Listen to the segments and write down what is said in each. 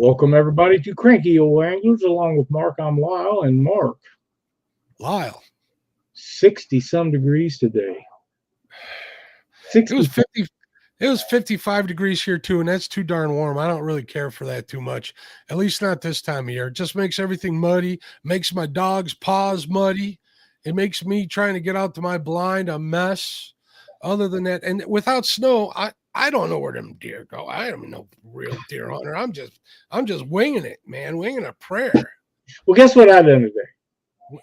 Welcome, everybody, to Cranky Old Anglers. Along with Mark, I'm Lyle, and Mark. Lyle. 60-some degrees today. 60. It was 55 degrees here, too, and that's too darn warm. I don't really care for that too much, at least not this time of year. It just makes everything muddy, makes my dog's paws muddy. It makes me trying to get out to my blind a mess. Other than that, and without snow, I don't know where them deer go. I am no real deer hunter. I'm just winging it, man, winging a prayer. Well, guess what I done today?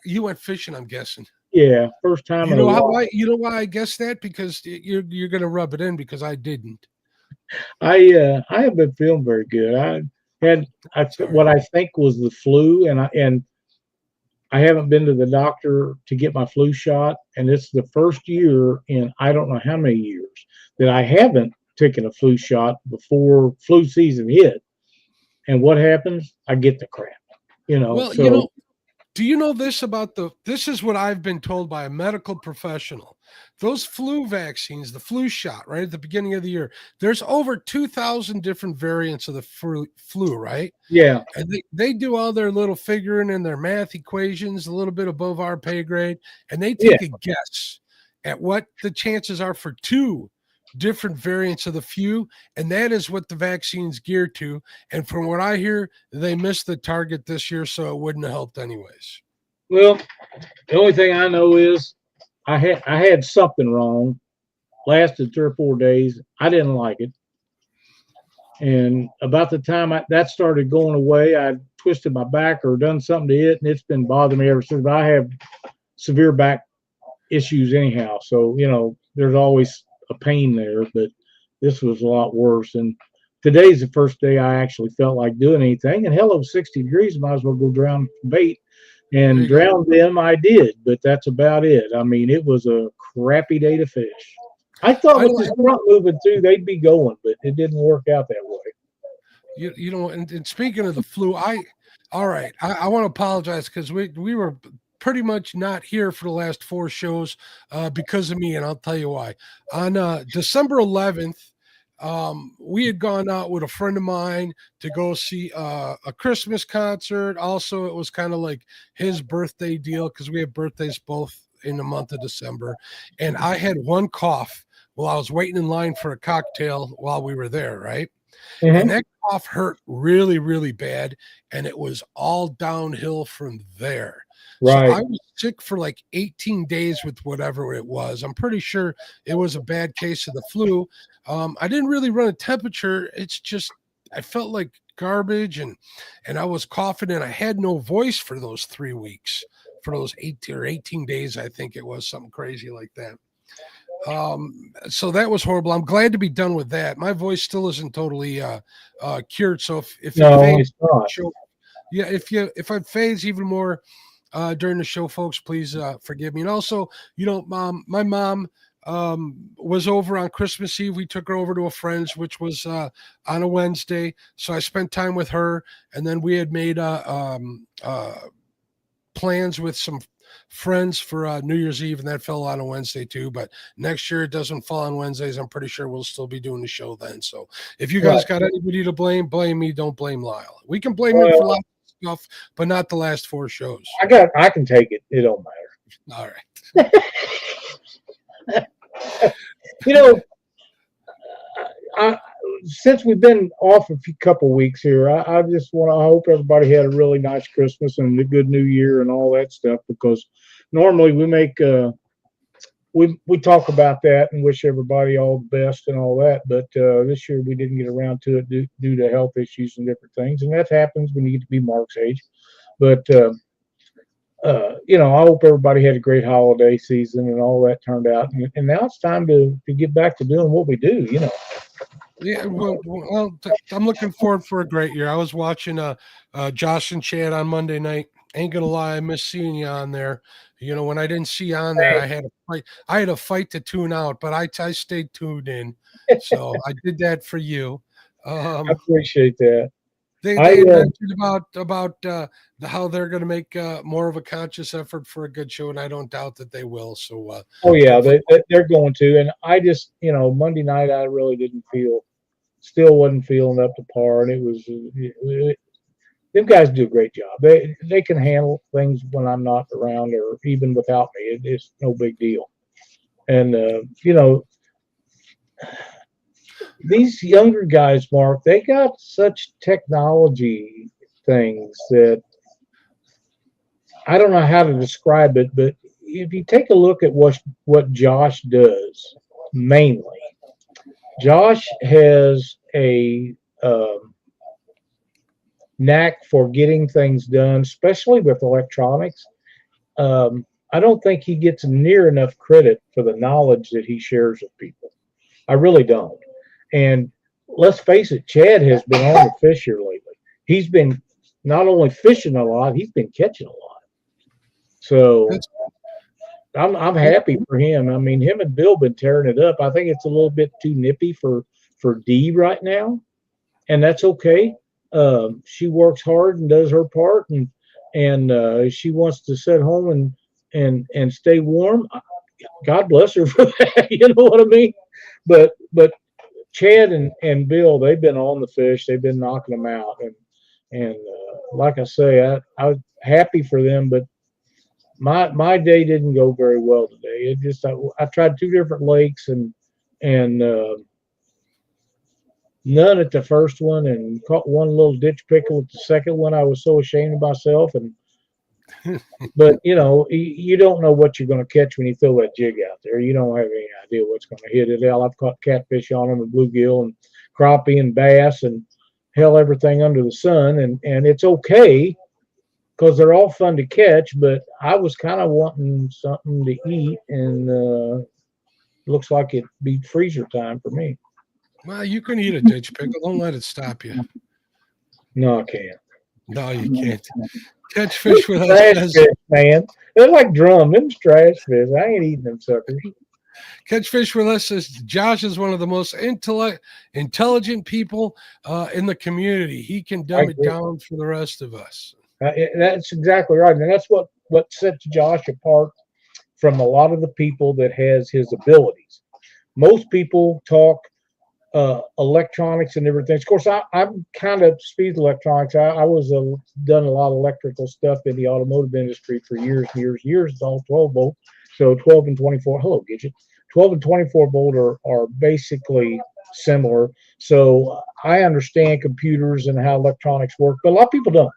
You went fishing, I'm guessing. Yeah, first time. You know why I guessed that? Because you're gonna rub it in because I didn't. I have been feeling very good. I had what I think was the flu, and I haven't been to the doctor to get my flu shot, and it's the first year in I don't know how many years that I haven't taken a flu shot before flu season hit. And what happens? I get the crap. Well, do you know this about this is what I've been told by a medical professional. Those flu vaccines, the flu shot, right at the beginning of the year, there's over 2,000 different variants of the flu, right? Yeah. And they do all their little figuring and their math equations a little bit above our pay grade, and they take a guess at what the chances are for two different variants of the flu, and that is what the vaccine's geared to. And from what I hear, they missed the target this year, so it wouldn't have helped anyways. Well, the only thing I know is I had something wrong. Lasted 3 or 4 days. I didn't like it, and about the time that started going away, I twisted my back or done something to it, and it's been bothering me ever since. But I have severe back issues anyhow, so there's always a pain there, but this was a lot worse. And today's the first day I actually felt like doing anything. And hell, it was 60 degrees. Might as well go drown bait, and drown them I did, but that's about it. I mean, it was a crappy day to fish. I thought with this front moving through, they'd be going, but it didn't work out that way. And speaking of the flu, I want to apologize because we were pretty much not here for the last 4 shows because of me, and I'll tell you why. On December 11th, we had gone out with a friend of mine to go see a Christmas concert. Also, it was kind of like his birthday deal because we have birthdays both in the month of December. And I had one cough while I was waiting in line for a cocktail while we were there, right? Mm-hmm. And that cough hurt really, really bad, and it was all downhill from there. Right. So I was sick for like 18 days with whatever it was. I'm pretty sure it was a bad case of the flu. I didn't really run a temperature. It's just I felt like garbage, and I was coughing, and I had no voice for those 3 weeks, for those 18 days. I think it was something crazy like that. So that was horrible. I'm glad to be done with that. My voice still isn't totally cured. So if I phase even more during the show, folks, please forgive me. And also, my mom was over on Christmas Eve. We took her over to a friend's, which was on a Wednesday. So I spent time with her, and then we had made plans with some friends for New Year's Eve, and that fell on a Wednesday too. But next year it doesn't fall on Wednesdays. I'm pretty sure we'll still be doing the show then. So if you guys got anybody to blame me. Don't blame Lyle. We can blame him for lots of stuff, but not the last 4 shows. I can take it. It don't matter. All right. Since we've been off a couple weeks here, I hope everybody had a really nice Christmas and a good New Year and all that stuff, because normally we make we talk about that and wish everybody all the best and all that, but this year we didn't get around to it due to health issues and different things, and that happens when you get to be Mark's age. But I hope everybody had a great holiday season and all that turned out, and now it's time to get back to doing what we do. Yeah, well, I'm looking forward for a great year. I was watching Josh and Chad on Monday night. Ain't gonna lie, I miss seeing you on there. When I didn't see you on there, I had a fight to tune out, but I stayed tuned in. So I did that for you. I appreciate that. They mentioned about how they're going to make more of a conscious effort for a good show, and I don't doubt that they will. So, they're going to. And I just, Monday night, I really didn't feel still wasn't feeling up to par, and them guys do a great job. They can handle things when I'm not around, or even without me. It's no big deal. And these younger guys, Mark, they got such technology things that I don't know how to describe it, but if you take a look at what Josh does, mainly, Josh has a knack for getting things done, especially with electronics. I don't think he gets near enough credit for the knowledge that he shares with people. I really don't. And let's face it, Chad has been on the fish here lately. He's been not only fishing a lot, he's been catching a lot. So I'm happy for him. I mean, him and Bill been tearing it up. I think it's a little bit too nippy for Dee right now, and that's okay. She works hard and does her part, and she wants to sit home and stay warm. God bless her for that. You know what I mean? But Chad and Bill, they've been on the fish. They've been knocking them out, and like I say, I was happy for them, but my day didn't go very well today. It just I tried 2 different lakes and none at the first one, and caught one little ditch pickle at the second one. I was so ashamed of myself, but you don't know what you're going to catch when you throw that jig out there. You don't have any idea what's going to hit it. I've caught catfish on them, and bluegill and crappie and bass and hell, everything under the sun, and it's okay because they're all fun to catch. But I was kind of wanting something to eat, and looks like it beat freezer time for me. Well, you can eat a ditch pickle. Don't let it stop you. No, I can't. No, you can't. Catch fish with us. Trash fish, man. They're like drum. Them's trash fish. I ain't eating them suckers. Catch fish with us. Josh is one of the most intelligent people in the community. He can dumb it down for the rest of us. That's exactly right. And that's what sets Josh apart from a lot of the people that has his abilities. Most people talk electronics and everything. Of course, I'm kind of speed electronics. I was done a lot of electrical stuff in the automotive industry for years. It's all 12 volt. So 12 and 24. Hello, Gidget. 12 and 24 volt are basically similar. So I understand computers and how electronics work, but a lot of people don't.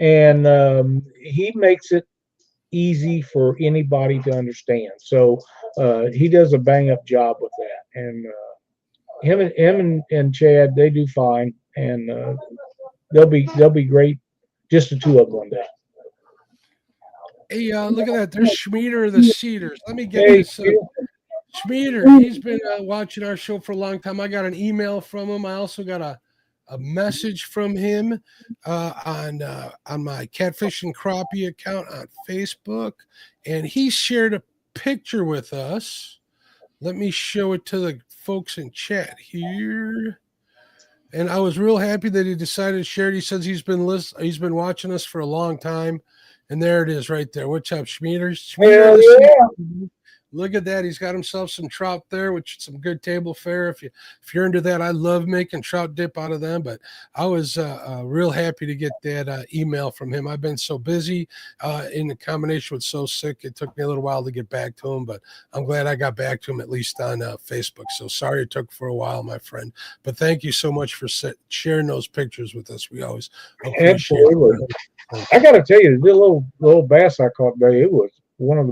And he makes it easy for anybody to understand. So he does a bang up job with that. And him and Chad, they do fine, and they'll be great. Just the 2 of them one day. Hey, look at that! There's Schmieder the Cedars. Let me get this. Schmieder, he's been watching our show for a long time. I got an email from him. I also got a message from him on my Catfish and Crappie account on Facebook, and he shared a picture with us. Let me show it to the folks in chat here. And I was real happy that he decided to share it. He says he's been watching us for a long time. And there it is right there. What's up, Schmieder? Look at that. He's got himself some trout there, which is some good table fare. If you're into that, I love making trout dip out of them. But I was real happy to get that email from him. I've been so busy in the combination with so sick. It took me a little while to get back to him, but I'm glad I got back to him, at least on Facebook. So sorry it took for a while, my friend. But thank you so much for sharing those pictures with us. We always appreciate it. I got to tell you, the little bass I caught today, it was one of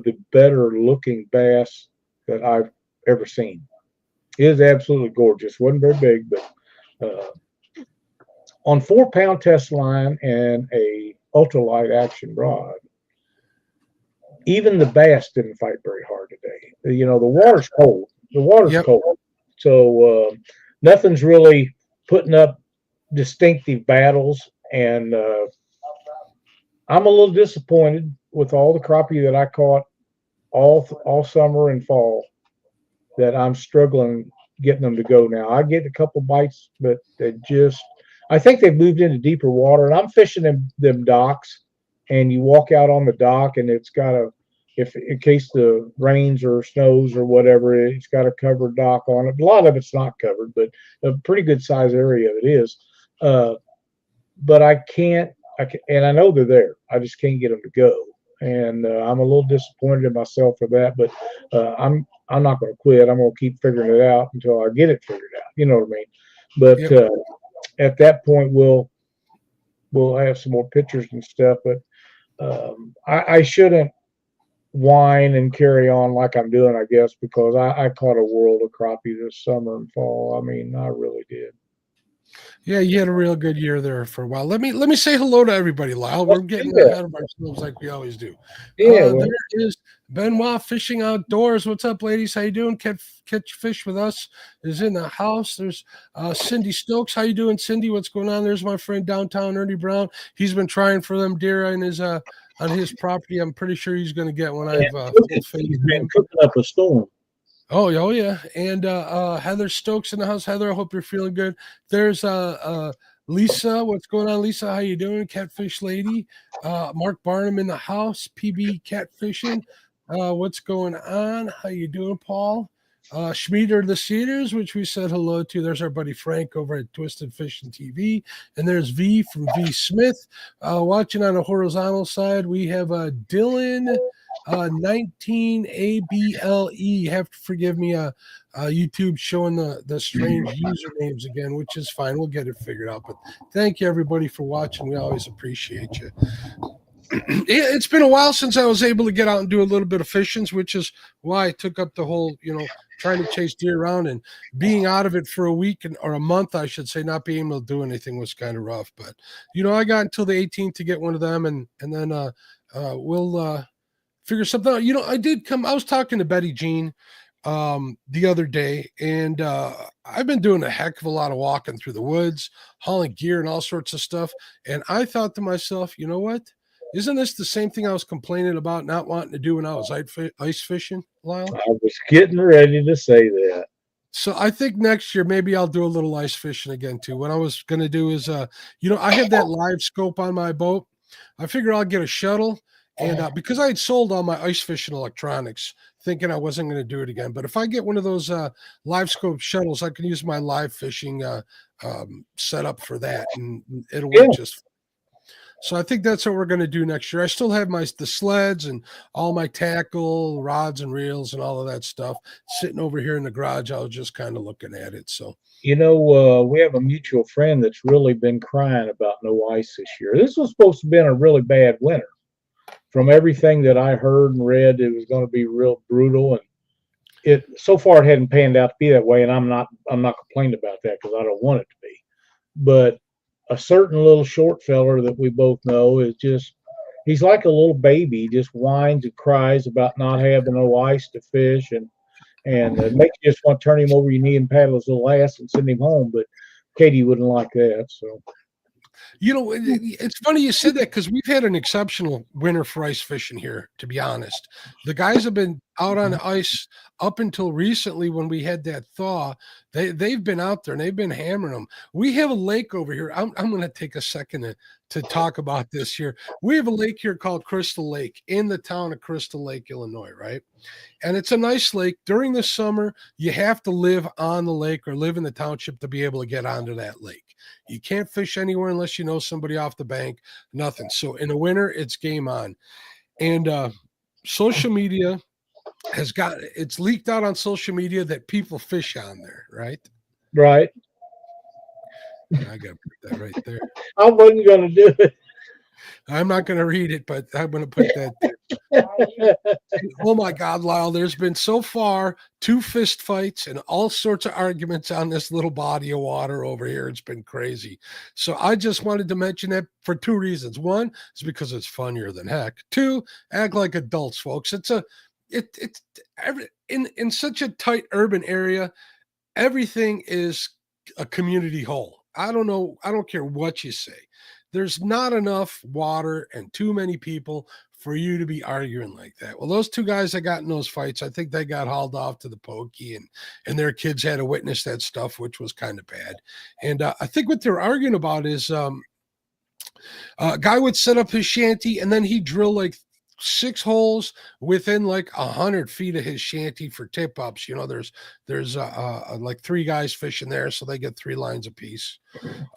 the better looking bass that I've ever seen. It is absolutely gorgeous. Wasn't very big, but on 4-pound test line and a ultralight action rod, even the bass didn't fight very hard today. The water's cold. Cold. So nothing's really putting up distinctive battles. And I'm a little disappointed with all the crappie that I caught all summer and fall, that I'm struggling getting them to go now. I get a couple bites, but I think they've moved into deeper water. And I'm fishing them docks, and you walk out on the dock, and it's got if in case the rains or snows or whatever, it's got a covered dock on it. A lot of it's not covered, but a pretty good size area of it is. But I can't, and I know they're there. I just can't get them to go. And I'm a little disappointed in myself for that, but I'm not going to quit. I'm going to keep figuring it out until I get it figured out. You know what I mean? But Yep. At that point, we'll have some more pictures and stuff. But I shouldn't whine and carry on like I'm doing, I guess, because I caught a world of crappie this summer and fall. I mean, I really did. Yeah, you had a real good year there for a while. Let me say hello to everybody, Lyle. We're getting ahead of ourselves like we always do. Yeah, well, there is Benoit Fishing Outdoors. What's up, ladies? How you doing? Catch fish with us is in the house. There's Cindy Stokes. How you doing, Cindy? What's going on? There's my friend downtown, Ernie Brown. He's been trying for them deer on his property. I'm pretty sure he's going to get one. I've he's been cooking up a storm. Oh yeah. And Heather Stokes in the house. Heather, I hope you're feeling good. There's Lisa. What's going on, Lisa? How you doing? Catfish lady. Mark Barnum in the house. PB Catfishing. What's going on? How you doing, Paul? Schmieder the Cedars, which we said hello to. There's our buddy Frank over at Twisted Fishing TV. And there's V from V Smith. Watching on the horizontal side, we have Dylan 19 ABLE. You have to forgive me. YouTube showing the strange usernames again, which is fine. We'll get it figured out. But thank you, everybody, for watching. We always appreciate you. It's been a while since I was able to get out and do a little bit of fishing, which is why I took up the whole, trying to chase deer around, and being out of it for a week or a month, I should say, not being able to do anything was kind of rough. But, I got until the 18th to get one of them, and then we'll figure something out. I was talking to Betty Jean the other day, and I've been doing a heck of a lot of walking through the woods, hauling gear and all sorts of stuff. And I thought to myself, you know what? Isn't this the same thing I was complaining about not wanting to do when I was ice fishing, Lyle? I was getting ready to say that. So I think next year maybe I'll do a little ice fishing again too. What I was going to do is, I have that live scope on my boat. I figure I'll get a shuttle, and because I had sold all my ice fishing electronics, thinking I wasn't going to do it again. But if I get one of those live scope shuttles, I can use my live fishing setup for that, and it'll work just fine. So I think that's what we're going to do next year. I still have the sleds and all my tackle, rods and reels and all of that stuff sitting over here in the garage. I was just kind of looking at it. So, we have a mutual friend that's really been crying about no ice this year. This was supposed to have been a really bad winter. From everything that I heard and read, it was going to be real brutal, and so far it hadn't panned out to be that way. And I'm not complaining about that because I don't want it to be. But a certain little short feller that we both know is he's like a little baby. He just whines and cries about not having no ice to fish, and it makes you just want to turn him over your knee and paddle his little ass and send him home. But Katie wouldn't like that. So, it's funny you said that, because we've had an exceptional winter for ice fishing here, to be honest. The guys have been out on the ice up until recently when we had that thaw. They've been out there and they've been hammering them. We have a lake over here. I'm going to take a second to talk about this here. We have a lake here called Crystal Lake in the town of Crystal Lake, Illinois, right? And it's a nice lake. During the summer, you have to live on the lake or live in the township to be able to get onto that lake. You can't fish anywhere unless you know somebody off the bank, nothing. So in the winter, it's game on. And social media it's leaked out on social media that people fish on there, right? Right. I got to put that right there. I wasn't going to do it. I'm not going to read it, but I'm going to put that there. Oh my God, Lyle, there's been so far 2 fist fights and all sorts of arguments on this little body of water over here. It's been crazy. So I just wanted to mention that for 2 reasons. One is because it's funnier than heck. 2, act like adults, folks. It's in such a tight urban area, everything is a community whole. I don't care what you say. There's not enough water and too many people for you to be arguing like that. Well, those 2 guys that got in those fights, I think they got hauled off to the pokey, and their kids had to witness that stuff, which was kind of bad. And I think what they're arguing about is a guy would set up his shanty and then he'd drill like 6 holes within like 100 feet of his shanty for tip ups. You know, there's like 3 guys fishing there, so they get 3 lines apiece.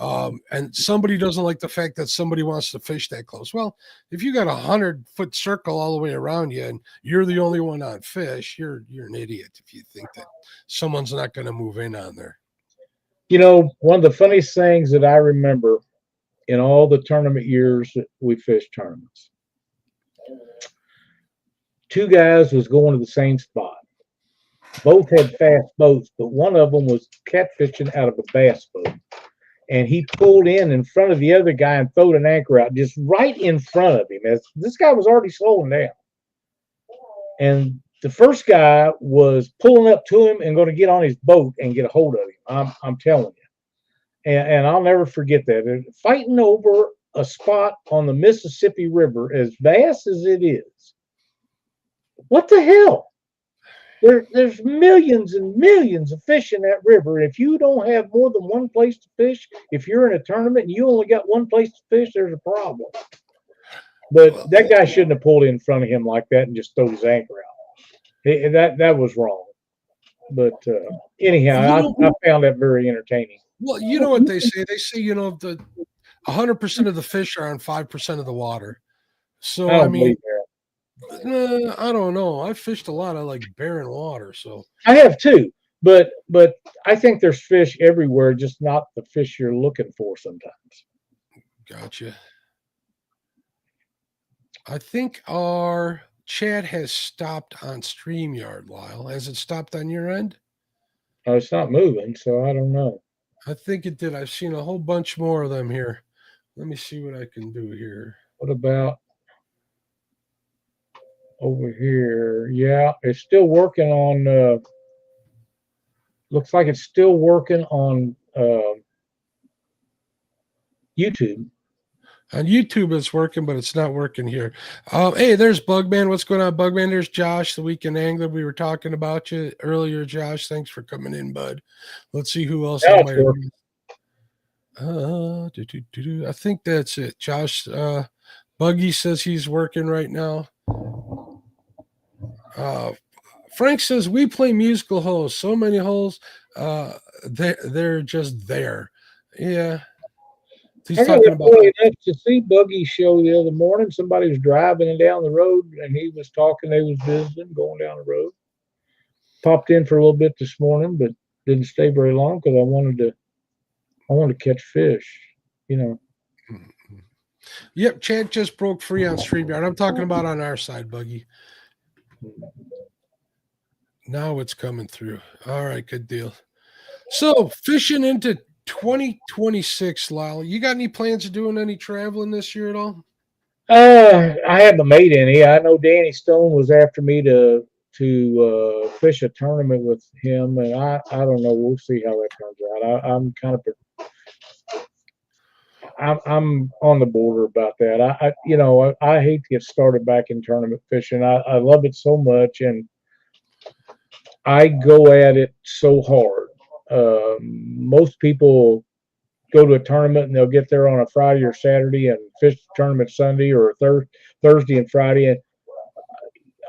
And somebody doesn't like the fact that somebody wants to fish that close. Well, if you got 100-foot circle all the way around you and you're the only one on fish, you're an idiot if you think that someone's not going to move in on there. You know, one of the funniest things that I remember in all the tournament years that we fished tournaments, 2 guys was going to the same spot. Both had fast boats, but one of them was catfishing out of a bass boat. And he pulled in front of the other guy and throwed an anchor out just right in front of him. As this guy was already slowing down. And the first guy was pulling up to him and going to get on his boat and get a hold of him. I'm telling you. And I'll never forget that. Fighting over a spot on the Mississippi River as vast as it is. What the hell? There's millions and millions of fish in that river. If you don't have more than one place to fish, if you're in a tournament and you only got one place to fish, there's a problem. But that guy shouldn't have pulled in front of him like that and just throw his anchor out. That was wrong. But anyhow, I found that very entertaining. Well, you know what they say? They say, you know, the 100% of the fish are on 5% of the water. So, I mean, I don't know. I fished a lot of like barren water, so I have too. But I think there's fish everywhere, just not the fish you're looking for sometimes. Gotcha. I think our chat has stopped on StreamYard, Lyle. Has it stopped on your end? It's not moving, so I don't know. I think it did. I've seen a whole bunch more of them here. Let me see what I can do here. What about over here? Yeah, it's still working on looks like it's still working on YouTube. On YouTube it's working, but it's not working here. Hey, there's Bugman. What's going on, Bugman? There's Josh, the Weekend Angler. We were talking about you earlier, Josh. Thanks for coming in, bud. Let's see who else. I think that's it. Josh, Buggy says he's working right now. Frank says we play musical holes. So many holes. They're just there. Yeah. He's talking about enough to see Buggy's show the other morning. Somebody was driving down the road and he was talking. They was visiting, going down the road. Popped in for a little bit this morning, but didn't stay very long because I wanted to catch fish, you know. Yep, chat just broke free on StreamYard. I'm talking about on our side, Buggy. Now it's coming through. All right, good deal. So fishing into 2026, Lyle. You got any plans of doing any traveling this year at all? I haven't made any. I know Danny Stone was after me to fish a tournament with him, and I don't know. We'll see how that turns out. I'm on the border about that. I hate to get started back in tournament fishing. I love it so much, and I go at it so hard. Most people go to a tournament and they'll get there on a Friday or Saturday and fish the tournament Sunday or Thursday and Friday. And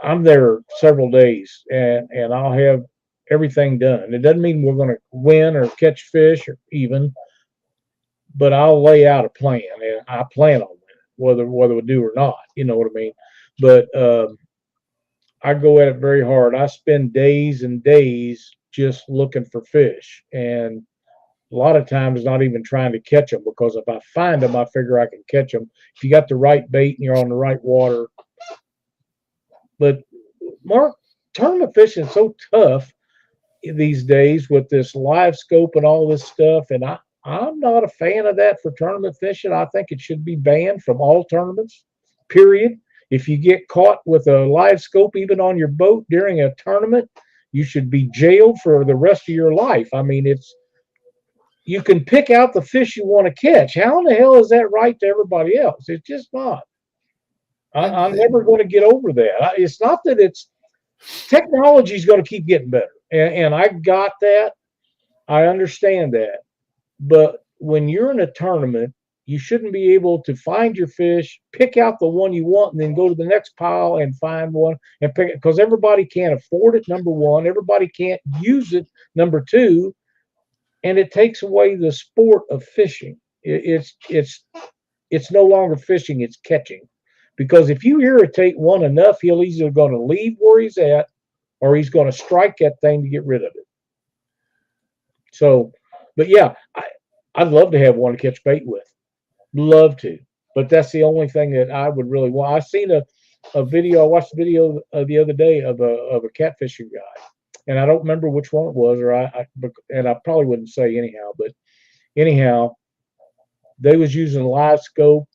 I'm there several days and I'll have everything done. It doesn't mean we're going to win or catch fish or even, but I'll lay out a plan and I plan on winning, whether we do or not. You know what I mean? But I go at it very hard. I spend days and days just looking for fish, and a lot of times not even trying to catch them, because if I find them, I figure I can catch them if you got the right bait and you're on the right water. But Mark, tournament fishing is so tough these days with this live scope and all this stuff, and I'm not a fan of that for tournament fishing. I think it should be banned from all tournaments, period. If you get caught with a live scope even on your boat during a tournament, you should be jailed for the rest of your life. I mean, you can pick out the fish you want to catch. How in the hell is that right to everybody else? It's just not. I'm never going to get over that. It's not that technology is going to keep getting better. And I got that. I understand that. But when you're in a tournament, you shouldn't be able to find your fish, pick out the one you want, and then go to the next pile and find one and pick it, because everybody can't afford it, number one. Everybody can't use it, number two. And it takes away the sport of fishing. It's no longer fishing, it's catching. Because if you irritate one enough, he'll either going to leave where he's at or he's going to strike that thing to get rid of it. So, but yeah, I'd love to have one to catch bait with. Love to. But that's the only thing that I would really want. I seen a video, I watched a video the other day of a catfishing guy. And I don't remember which one it was, and I probably wouldn't say anyhow, but anyhow, they was using a live scope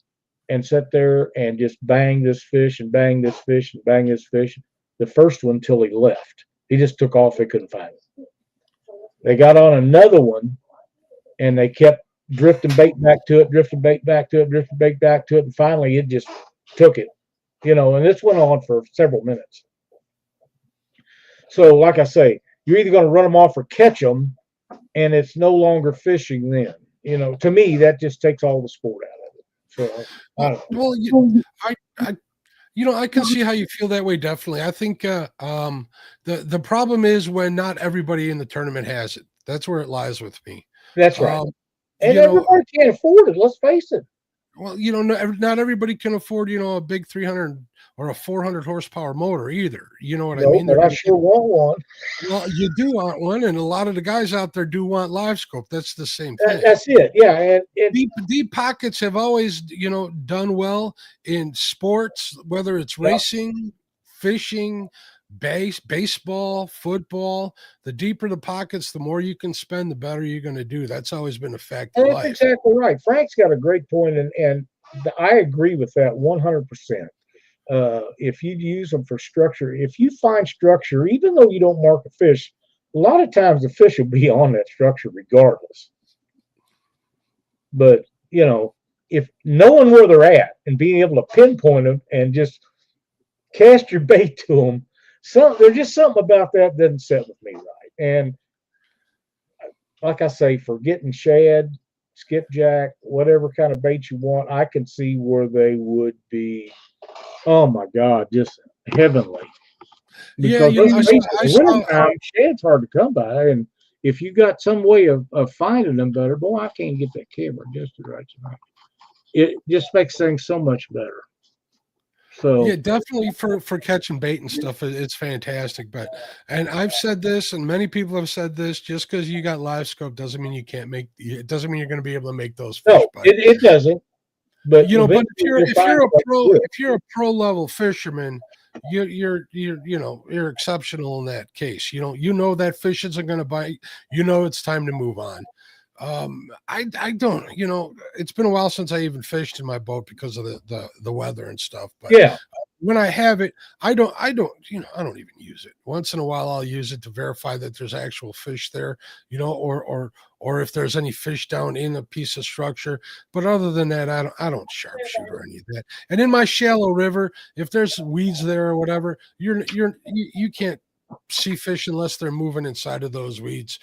and sit there and just bang this fish and bang this fish and bang this fish. The first one till he left. He just took off. They couldn't find it. They got on another one and they kept drifting bait back to it, drifting bait back to it, drifting bait back to it. And finally it just took it, and this went on for several minutes. So like I say, you're either going to run them off or catch them, and it's no longer fishing then. To me, that just takes all the sport out of it. So I don't know. Well, I can see how you feel that way. Definitely. I think the problem is when not everybody in the tournament has it. That's where it lies with me. That's right. And everybody can't afford it. Let's face it. Well, not everybody can afford, a big 300 or a 400 horsepower motor either. You know what I mean? But I sure want one. Well, you do want one, and a lot of the guys out there do want live scope. That's the same thing. That's it. Yeah. And deep pockets have always, done well in sports, whether it's racing, fishing, baseball, football. The deeper the pockets, the more you can spend, the better you're going to do. That's always been a fact in life. That's exactly right. Frank's got a great point, and I agree with that 100%. If you use them for structure, if you find structure, even though you don't mark a fish, a lot of times the fish will be on that structure regardless. But, if knowing where they're at and being able to pinpoint them and just cast your bait to them, there's just something about that doesn't set with me right. And like I say, for getting shad, skipjack, whatever kind of bait you want, I can see where they would be, oh my God, just heavenly. Because wintertime, shad's hard to come by. And if you got some way of finding them better, boy, I can't get that camera adjusted right tonight. It just makes things so much better. So yeah, definitely for catching bait and stuff, it's fantastic. And I've said this, and many people have said this, just because you got live scope doesn't mean you can't make it. Doesn't mean you're going to be able to make those fish. No, it doesn't. But but if you're a pro level fisherman, you're exceptional in that case. That fish isn't going to bite. It's time to move on. I don't, it's been a while since I even fished in my boat because of the weather and stuff. But yeah, when I have it, I don't even use it. Once in a while, I'll use it to verify that there's actual fish there, or if there's any fish down in a piece of structure. But other than that, I don't sharpshoot or any of that. And in my shallow river, if there's weeds there or whatever, you can't see fish unless they're moving inside of those weeds.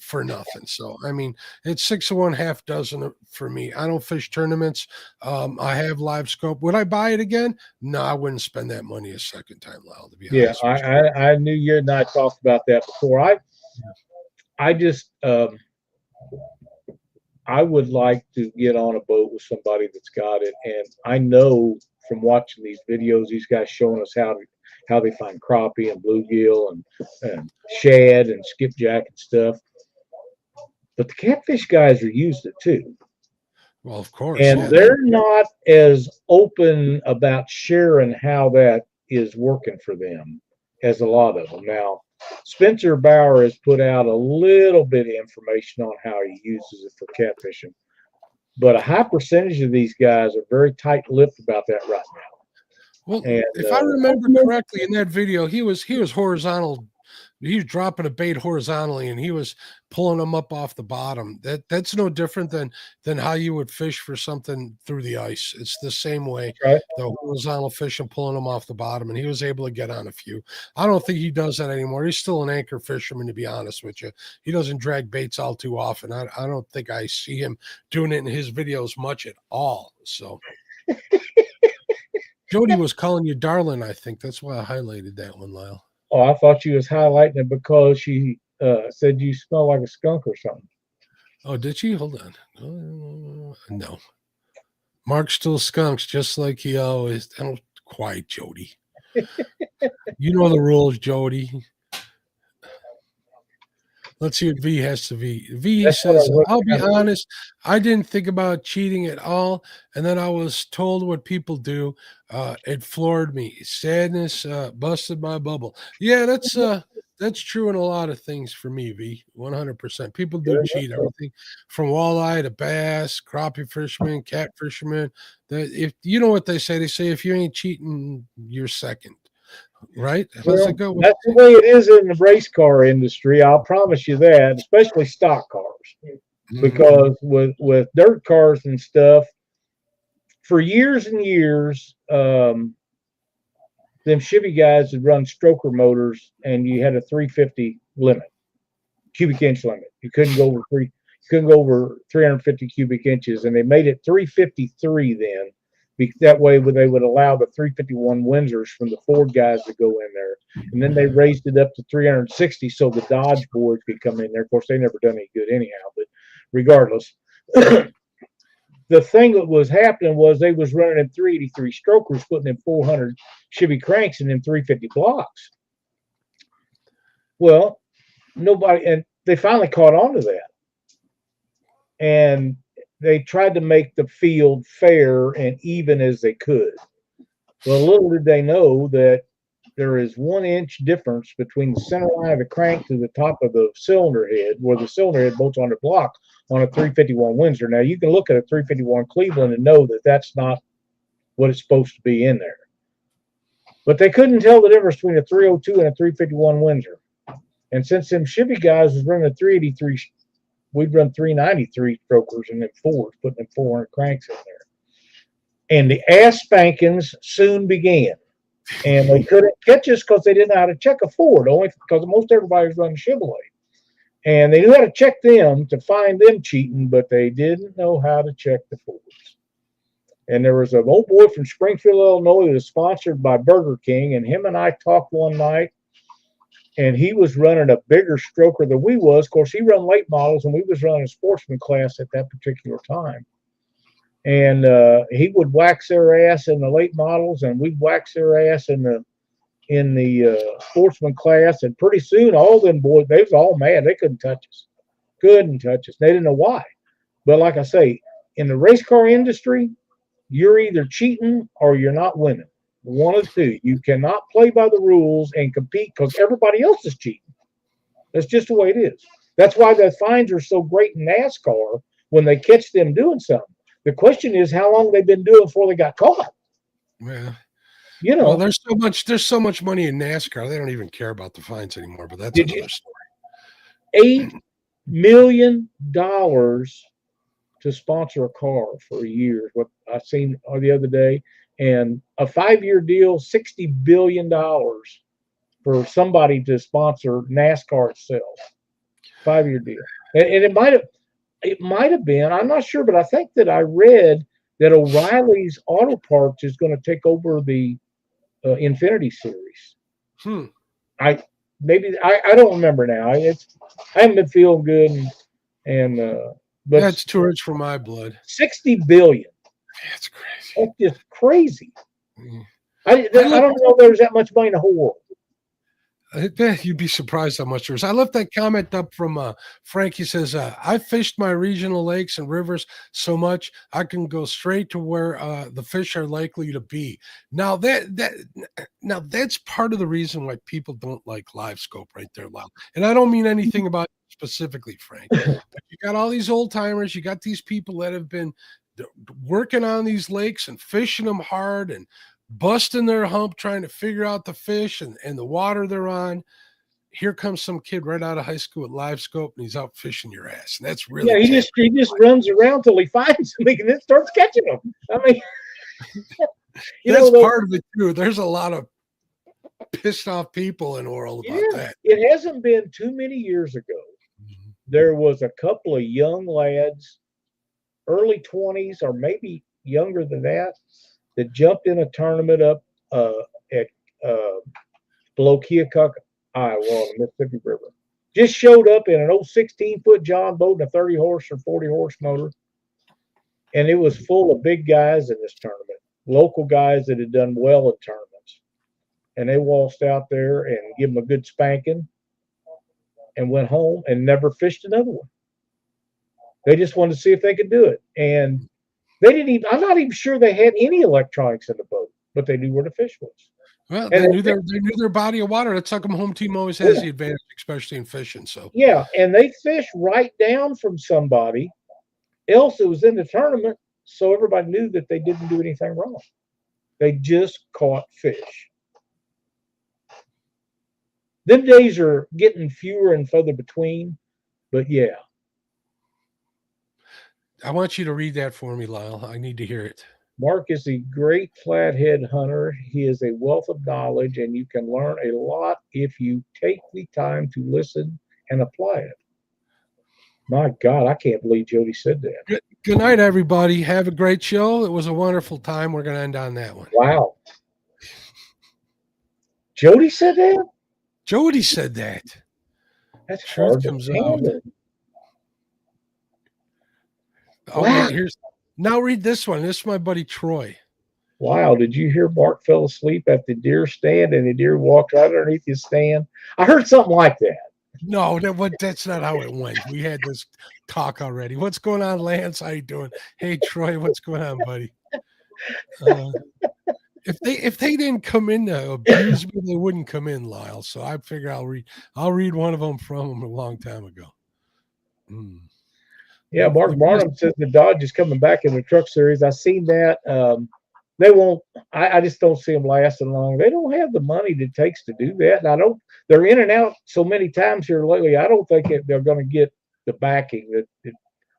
For nothing. So, I mean, it's 6 of 1, half dozen for me. I don't fish tournaments. I have live scope. Would I buy it again? No, I wouldn't spend that money a second time, Lyle, to be honest. Yeah, I knew you and I talked about that before. I just, I would like to get on a boat with somebody that's got it. And I know from watching these videos, these guys showing us how they find crappie and bluegill and shad and skipjack and stuff. But the catfish guys are used it too. Well, of course. And they're not as open about sharing how that is working for them as a lot of them. Now, Spencer Bauer has put out a little bit of information on how he uses it for catfishing. But a high percentage of these guys are very tight-lipped about that right now. Well, if I remember correctly in that video, he was horizontal He was dropping a bait horizontally and he was pulling them up off the bottom. That's no different than how you would fish for something through the ice. It's the same way. Right. The horizontal fish and pulling them off the bottom, and he was able to get on a few. I don't think he does that anymore. He's still an anchor fisherman, to be honest with you. He doesn't drag baits all too often. I don't think I see him doing it in his videos much at all. So Jody was calling you darling, I think. That's why I highlighted that one, Lyle. Oh, I thought she was highlighting it because she said you smell like a skunk or something. Oh, did she? Hold on. No. Mark still skunks just like he always. Don't quiet, Jody. You know the rules, Jody. Let's see what V has to be. V says, I'll be honest, I didn't think about cheating at all. And then I was told what people do. It floored me. Sadness busted my bubble. Yeah, that's true in a lot of things for me, V. 100%. People do cheat. Everything from walleye to bass, crappie fishermen, cat fishermen. If you know what they say if you ain't cheating, you're second. Right? Well, that's the way it is in the race car industry. I'll promise you that, especially stock cars, because with dirt cars and stuff, for years and years, them Chevy guys would run stroker motors, and you had a 350 limit, cubic inch limit. You couldn't go over 350 cubic inches, and they made it 353 then. That way, they would allow the 351 Windsors from the Ford guys to go in there. And then they raised it up to 360 so the Dodge boys could come in there. Of course, they never done any good anyhow, but regardless. The thing that was happening was they was running in 383 strokers, putting in 400 Chevy cranks and then 350 blocks. Well, and they finally caught on to that. And they tried to make the field fair and even as they could. Well, little did they know that there is 1 inch difference between the center line of the crank to the top of the cylinder head, where the cylinder head bolts on the block on a 351 Windsor. Now, you can look at a 351 Cleveland and know that that's not what it's supposed to be in there. But they couldn't tell the difference between a 302 and a 351 Windsor. And since them Chevy guys was running a 383, we'd run 393 strokers and then Fords, putting in 400 cranks in there. And the ass spankings soon began. And they couldn't catch us because they didn't know how to check a Ford, only because most everybody was running Chevrolet. And they knew how to check them to find them cheating, but they didn't know how to check the Fords. And there was an old boy from Springfield, Illinois, who was sponsored by Burger King, and him and I talked one night. And he was running a bigger stroker than we was. Of course, he run late models, and we was running a sportsman class at that particular time. And he would wax their ass in the late models, and we'd wax their ass in the sportsman class. And pretty soon, all them boys, they was all mad. They couldn't touch us. Couldn't touch us. They didn't know why. But like I say, in the race car industry, you're either cheating or you're not winning. One of the two. You cannot play by the rules and compete because everybody else is cheating. That's just the way it is. That's why the fines are so great in NASCAR when they catch them doing something. The question is how long they've been doing before they got caught. Yeah. You know, well, there's so much money in NASCAR. They don't even care about the fines anymore, but that's another story. $8 million to sponsor a car for a year, what I seen the other day. And a 5-year deal, $60 billion for somebody to sponsor NASCAR itself. 5-year deal. And it might have been, I'm not sure, but I think that I read that O'Reilly's Auto Parts is going to take over the Infinity Series. I don't remember now. I haven't been feeling good, but that's too rich for my blood. $60 billion. That's crazy. That's just crazy. I don't know if there's that much money in the whole world. You'd be surprised how much there is. I left that comment up from Frank. He says, I fished my regional lakes and rivers so much I can go straight to where the fish are likely to be. Now that's part of the reason why people don't like live scope right there, Lyle. And I don't mean anything about specifically, Frank. But you got all these old timers. You got these people that have been working on these lakes and fishing them hard and busting their hump trying to figure out the fish and the water they're on. here comes some kid right out of high school with live scope, and he's out fishing your ass. And that's really he just runs around till he finds them and then starts catching them. I mean, that's part of it too. There's a lot of pissed off people in the world about that. It hasn't been too many years ago. There was a couple of young lads, early 20s or maybe younger than that jumped in a tournament up at below Keokuk, Iowa, on the Mississippi River. Just showed up in an old 16-foot John boat and a 30-horse or 40-horse motor. And it was full of big guys in this tournament, local guys that had done well in tournaments. And they waltzed out there and give them a good spanking and went home and never fished another one. They just wanted to see if they could do it. And they didn't even, I'm not even sure they had any electronics in the boat, but they knew where the fish was. Well, they knew their body of water. That's how come home team always has the advantage, especially in fishing. So yeah, and they fished right down from somebody else that was in the tournament, so everybody knew that they didn't do anything wrong. They just caught fish. Them days are getting fewer and further between, but yeah. I want you to read that for me, Lyle. I need to hear it. Mark is a great flathead hunter. He is a wealth of knowledge, and you can learn a lot if you take the time to listen and apply it. My God, I can't believe Jody said that. Good night, everybody. Have a great show. It was a wonderful time. We're going to end on that one. Wow. Jody said that? Jody said that. That's hard comes to out. Oh, wow. Now read this one. This is my buddy Troy. Wow. Did you hear Mark fell asleep at the deer stand and the deer walked right underneath his stand? I heard something like that. No, that's not how it went. We had this talk already. What's going on, Lance? How you doing? Hey, Troy, what's going on, buddy? If they didn't come in to abuse me, they wouldn't come in, Lyle. So I figure I'll read one of them from them a long time ago. Yeah, Mark Barnum says the Dodge is coming back in the Truck Series. I seen that. They won't. I just don't see them lasting long. They don't have the money that it takes to do that. And they're in and out so many times here lately. I don't think they're going to get the backing that it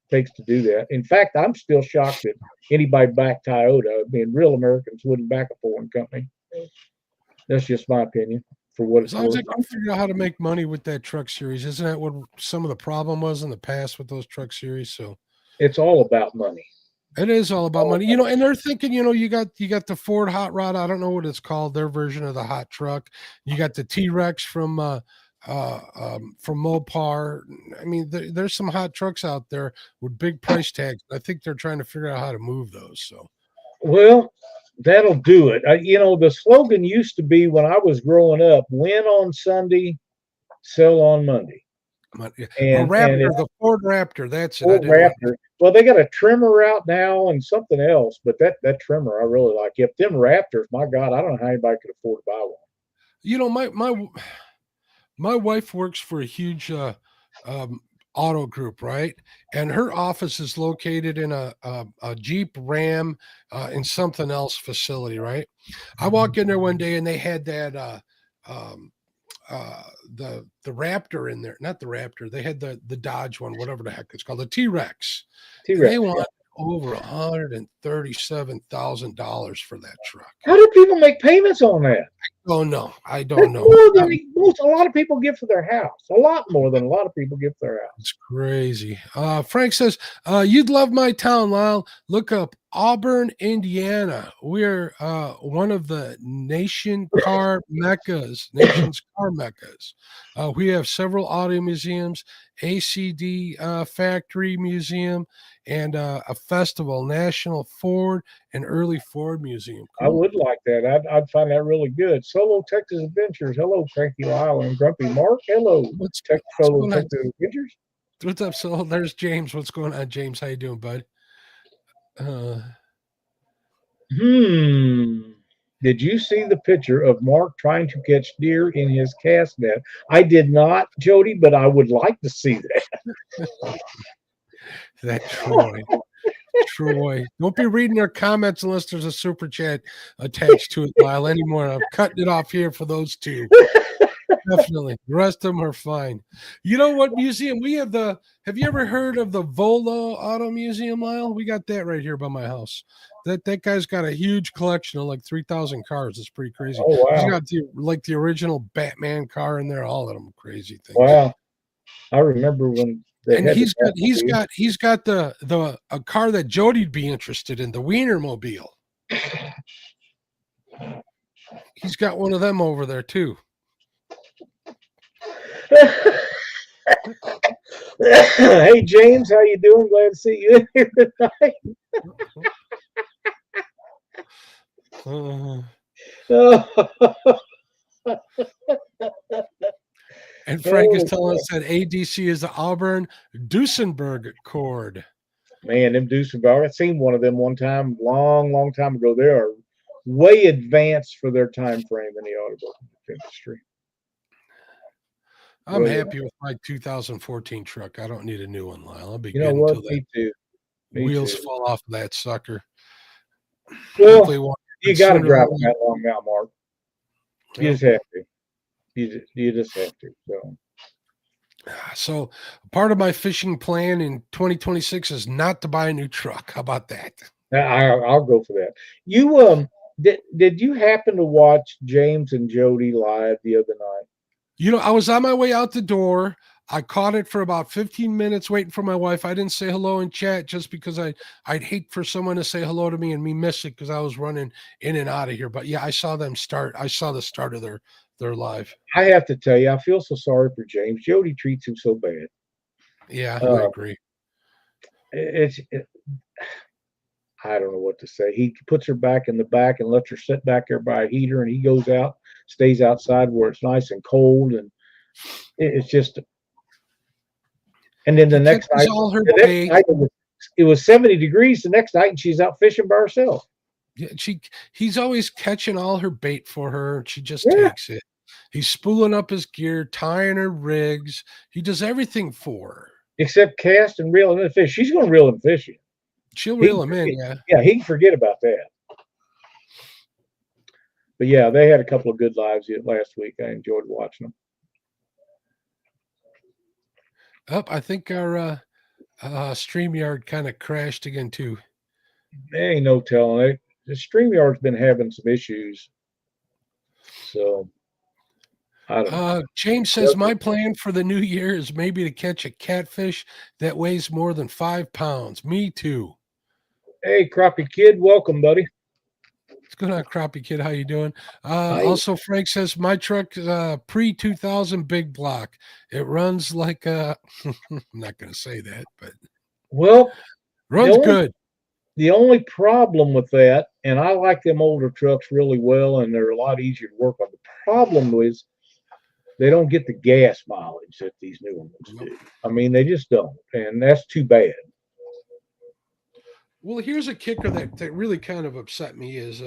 takes to do that. In fact, I'm still shocked that anybody backed Toyota. I mean, real Americans wouldn't back a foreign company. That's just my opinion. For what it's worth. As long as I can figure out how to make money with that Truck Series, isn't that what some of the problem was in the past with those Truck Series? So it's all about money. It is all about money, and they're thinking, you got the Ford Hot Rod. I don't know what it's called, their version of the hot truck. You got the T-Rex from Mopar. I mean, there's some hot trucks out there with big price tags. I think they're trying to figure out how to move those. So, well, that'll do it. The slogan used to be when I was growing up: win on Sunday, sell on Monday. And the Ford Raptor, that's it. Ford Raptor. Well, they got a trimmer out now and something else, but that trimmer I really like. If them Raptors, my God, I don't know how anybody could afford to buy one. My wife works for a huge auto group, right? And her office is located in a Jeep Ram in something else facility, right? I walk in there one day and they had that the Raptor in there, not the Raptor. They had the Dodge one, whatever the heck it's called, the T-Rex. They want over $137,000 for that truck. How do people make payments on that? I don't know. More than a lot of people give for their house. A lot more than a lot of people give for their house. It's crazy. Frank says, you'd love my town, Lyle. Look up Auburn, Indiana. We're one of the nation's car meccas. We have several auto museums, ACD factory museum, and a festival, National Ford and Early Ford Museum. Cool. I would like that. I'd find that really good. Solo Texas Adventures. Hello, Cranky Lyle and Grumpy Mark. Hello, Solo Texas Adventures. What's up, Solo? There's James. What's going on, James? How you doing, bud? Did you see the picture of Mark trying to catch deer in his cast net? I did not, Jody, but I would like to see that. That Troy. Don't be reading their comments unless there's a super chat attached to it, Lyle, anymore. I'm cutting it off here for those two. Definitely. The rest of them are fine. You know what museum? We have have you ever heard of the Volo Auto Museum, Lyle? We got that right here by my house. That guy's got a huge collection of like 3,000 cars. It's pretty crazy. Oh, wow. He's got the original Batman car in there, all of them crazy things. Wow. I remember when he's got a car that Jody'd be interested in, the Wienermobile. He's got one of them over there too. Hey James, how you doing? Glad to see you in here tonight. And Frank is telling us that ADC is the Auburn Duesenberg cord. Man, them Duesenberg, I've seen one of them one time, long time ago. They are way advanced for their time frame in the automotive industry. I'm happy with my 2014 truck. I don't need a new one, Lyle. I'll be good until Me too. Wheels fall off of that sucker. Well, you got to drive that long now, Mark. You just have to. You just have to. So part of my fishing plan in 2026 is not to buy a new truck. How about that? I'll go for that. You did you happen to watch James and Jody live the other night? You know, I was on my way out the door. I caught it for about 15 minutes waiting for my wife. I didn't say hello in chat just because I'd hate for someone to say hello to me and me miss it because I was running in and out of here. But yeah, I saw them start. I saw the start of their live. I have to tell you, I feel so sorry for James. Jody treats him so bad. Yeah, I agree. I don't know what to say. He puts her back in the back and lets her sit back there by a heater, and he goes out, stays outside where it's nice and cold, and it's just. And then the next night, it was 70 degrees the next night, and she's out fishing by herself. Yeah, he's always catching all her bait for her, and she just takes it. He's spooling up his gear, tying her rigs. He does everything for her. Except cast and reel in the fish. She's going to reel and fish you. She'll reel him in, yeah. Yeah, he can forget about that. But yeah, they had a couple of good lives last week. I enjoyed watching them. I think our StreamYard kind of crashed again too. There ain't no telling it. The StreamYard's been having some issues. So I don't know. James says my plan for the new year is maybe to catch a catfish that weighs more than 5 pounds. Me too. Hey, Crappie Kid, welcome, buddy. What's going on, Crappie Kid? How you doing? Also, Frank says my truck pre-2000 big block. It runs like a. I'm not going to say that, but runs good. The only problem with that, and I like them older trucks really well, and they're a lot easier to work on. The problem is they don't get the gas mileage that these new ones do. I mean, they just don't, and that's too bad. Well, here's a kicker that really kind of upset me is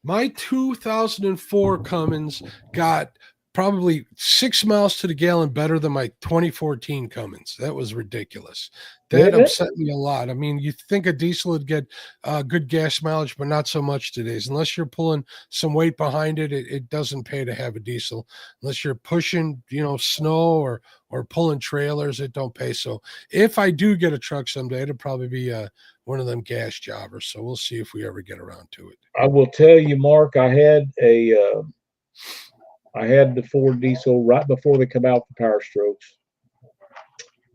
my 2004 Cummins got probably 6 miles to the gallon better than my 2014 Cummins. That was ridiculous. That upset me a lot. I mean, you think a diesel would get good gas mileage, but not so much today. Unless you're pulling some weight behind it, it doesn't pay to have a diesel. Unless you're pushing, snow or pulling trailers, it don't pay. So if I do get a truck someday, it'll probably be one of them gas jobbers. So we'll see if we ever get around to it. I will tell you, Mark, I had the Ford diesel right before they come out the Power Strokes.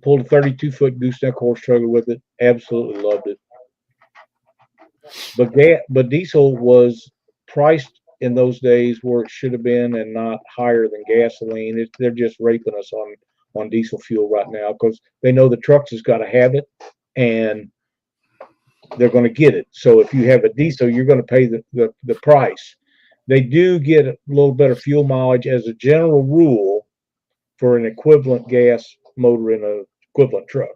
Pulled a 32-foot gooseneck horse trailer with it. Absolutely loved it. But diesel was priced in those days where it should have been and not higher than gasoline. They're just raping us on diesel fuel right now because they know the trucks has got to have it and they're going to get it. So if you have a diesel, you're going to pay the price. They do get a little better fuel mileage as a general rule for an equivalent gas motor in an equivalent truck.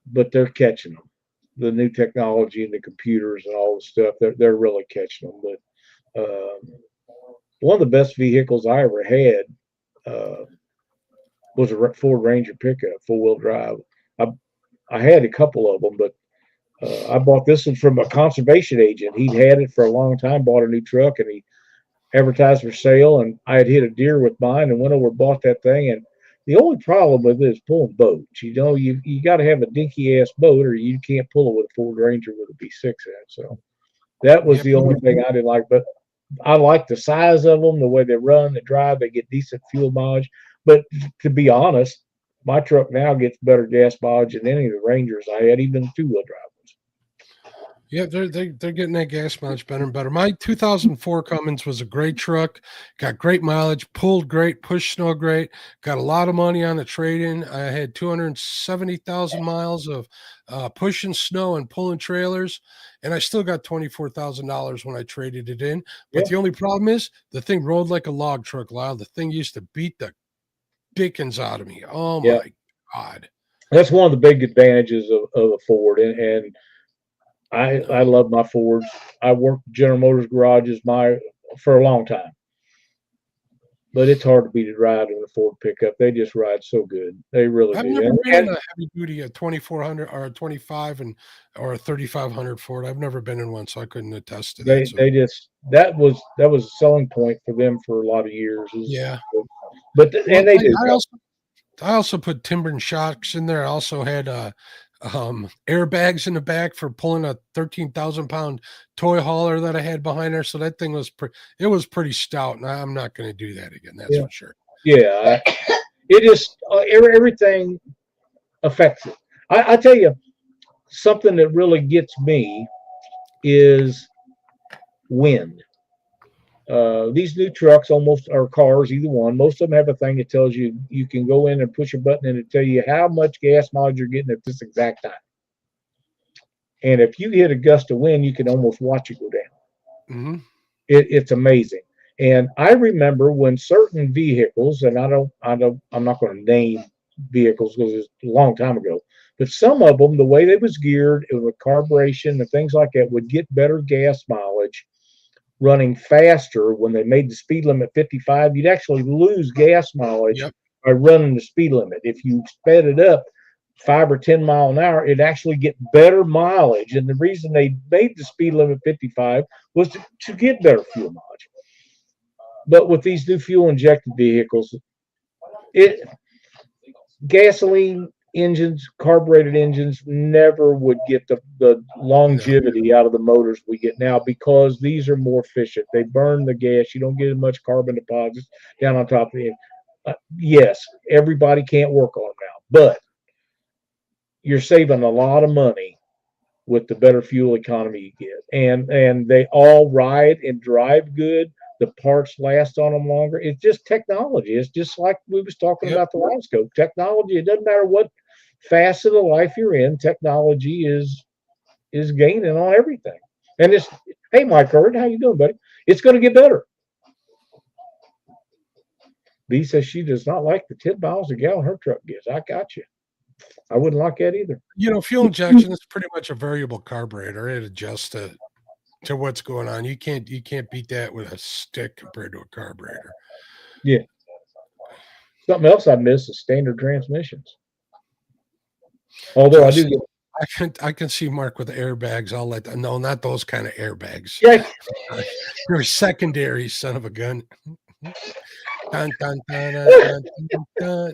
But they're catching them. The new technology and the computers and all the stuff, they're really catching them. But one of the best vehicles I ever had was a Ford Ranger pickup, four-wheel drive. I had a couple of them, but I bought this one from a conservation agent. He'd had it for a long time, bought a new truck, and he advertised for sale, and I had hit a deer with mine and went over and bought that thing. And the only problem with it is pulling boats. You know, you got to have a dinky ass boat, or you can't pull it with a Ford Ranger with a B6 in it. So that was the only thing I didn't like. But I like the size of them, the way they run, they drive, they get decent fuel mileage. But to be honest, my truck now gets better gas mileage than any of the Rangers I had, even the two-wheel drive ones. Yeah, they're getting that gas mileage better and better. My 2004 Cummins was a great truck, got great mileage, pulled great, pushed snow great, got a lot of money on the trade-in. I had 270,000 miles of pushing snow and pulling trailers, and I still got $24,000 when I traded it in. But the only problem is the thing rode like a log truck, Lyle. The thing used to beat the dickens out of me. Oh my God. That's one of the big advantages of a Ford, and I love my Fords. I worked General Motors garages for a long time, but it's hard to beat a ride in a Ford pickup. They just ride so good. They really I've do. never been in a heavy duty, a 2400 or a 25 or a 3500 Ford. I've never been in one, so I couldn't attest to that. They just that was a selling point for them for a lot of years. Yeah, but they do. I also put timber and shocks in there. I also had airbags in the back for pulling a 13,000-pound toy hauler that I had behind there. So that thing was pretty stout, and I'm not going to do that again. That's for sure. Yeah, it just everything affects it. I tell you, something that really gets me is wind. These new trucks, almost, or cars, either one, most of them have a thing that tells you you can go in and push a button and it tell you how much gas mileage you're getting at this exact time. And if you hit a gust of wind, you can almost watch it go down. Mm-hmm. It's amazing. And I remember when certain vehicles, and I'm not going to name vehicles because it's a long time ago, but some of them, the way they was geared, it was carburation and things like that, would get better gas mileage running faster. When they made the speed limit 55, you'd actually lose gas mileage by running the speed limit. If you sped it up 5 or 10 mile an hour, it'd actually get better mileage. And the reason they made the speed limit 55 was to get better fuel mileage. But with these new fuel injected vehicles, gasoline engines, carbureted engines never would get the longevity out of the motors we get now, because these are more efficient. They burn the gas. You don't get as much carbon deposits down on top of the engine. Yes, everybody can't work on them now, but you're saving a lot of money with the better fuel economy you get. And they all ride and drive good. The parts last on them longer. It's just technology. It's just like we was talking about the last scope. Technology, it doesn't matter what facet of life you're in, technology is gaining on everything. And it's, hey, Mike Hurd, how you doing, buddy? It's going to get better. Lee says she does not like the 10 miles a gallon her truck gets. I got you. I wouldn't like that either. You know, fuel injection is pretty much a variable carburetor. It adjusts to what's going on. You can't beat that with a stick compared to a carburetor. Yeah. Something else I miss is standard transmissions. Although I can see Mark with airbags. No, not those kind of airbags. Yeah. You're secondary, son of a gun. Dun, dun, dun, dun, dun, dun.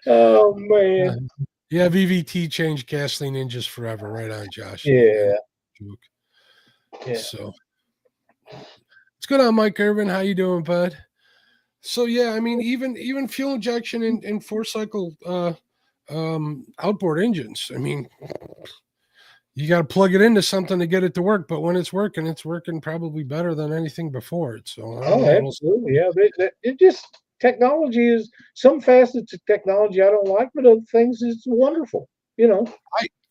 Oh man. Yeah, VVT changed gasoline engines forever. Right on, Josh. Yeah. So what's going on, Mike Irvin? How you doing, bud? So yeah, I mean, even fuel injection in 4-cycle outboard engines. I mean, you got to plug it into something to get it to work. But when it's working probably better than anything before it. So absolutely, yeah. It just, technology is, some facets of technology I don't like, but other things is wonderful. You know,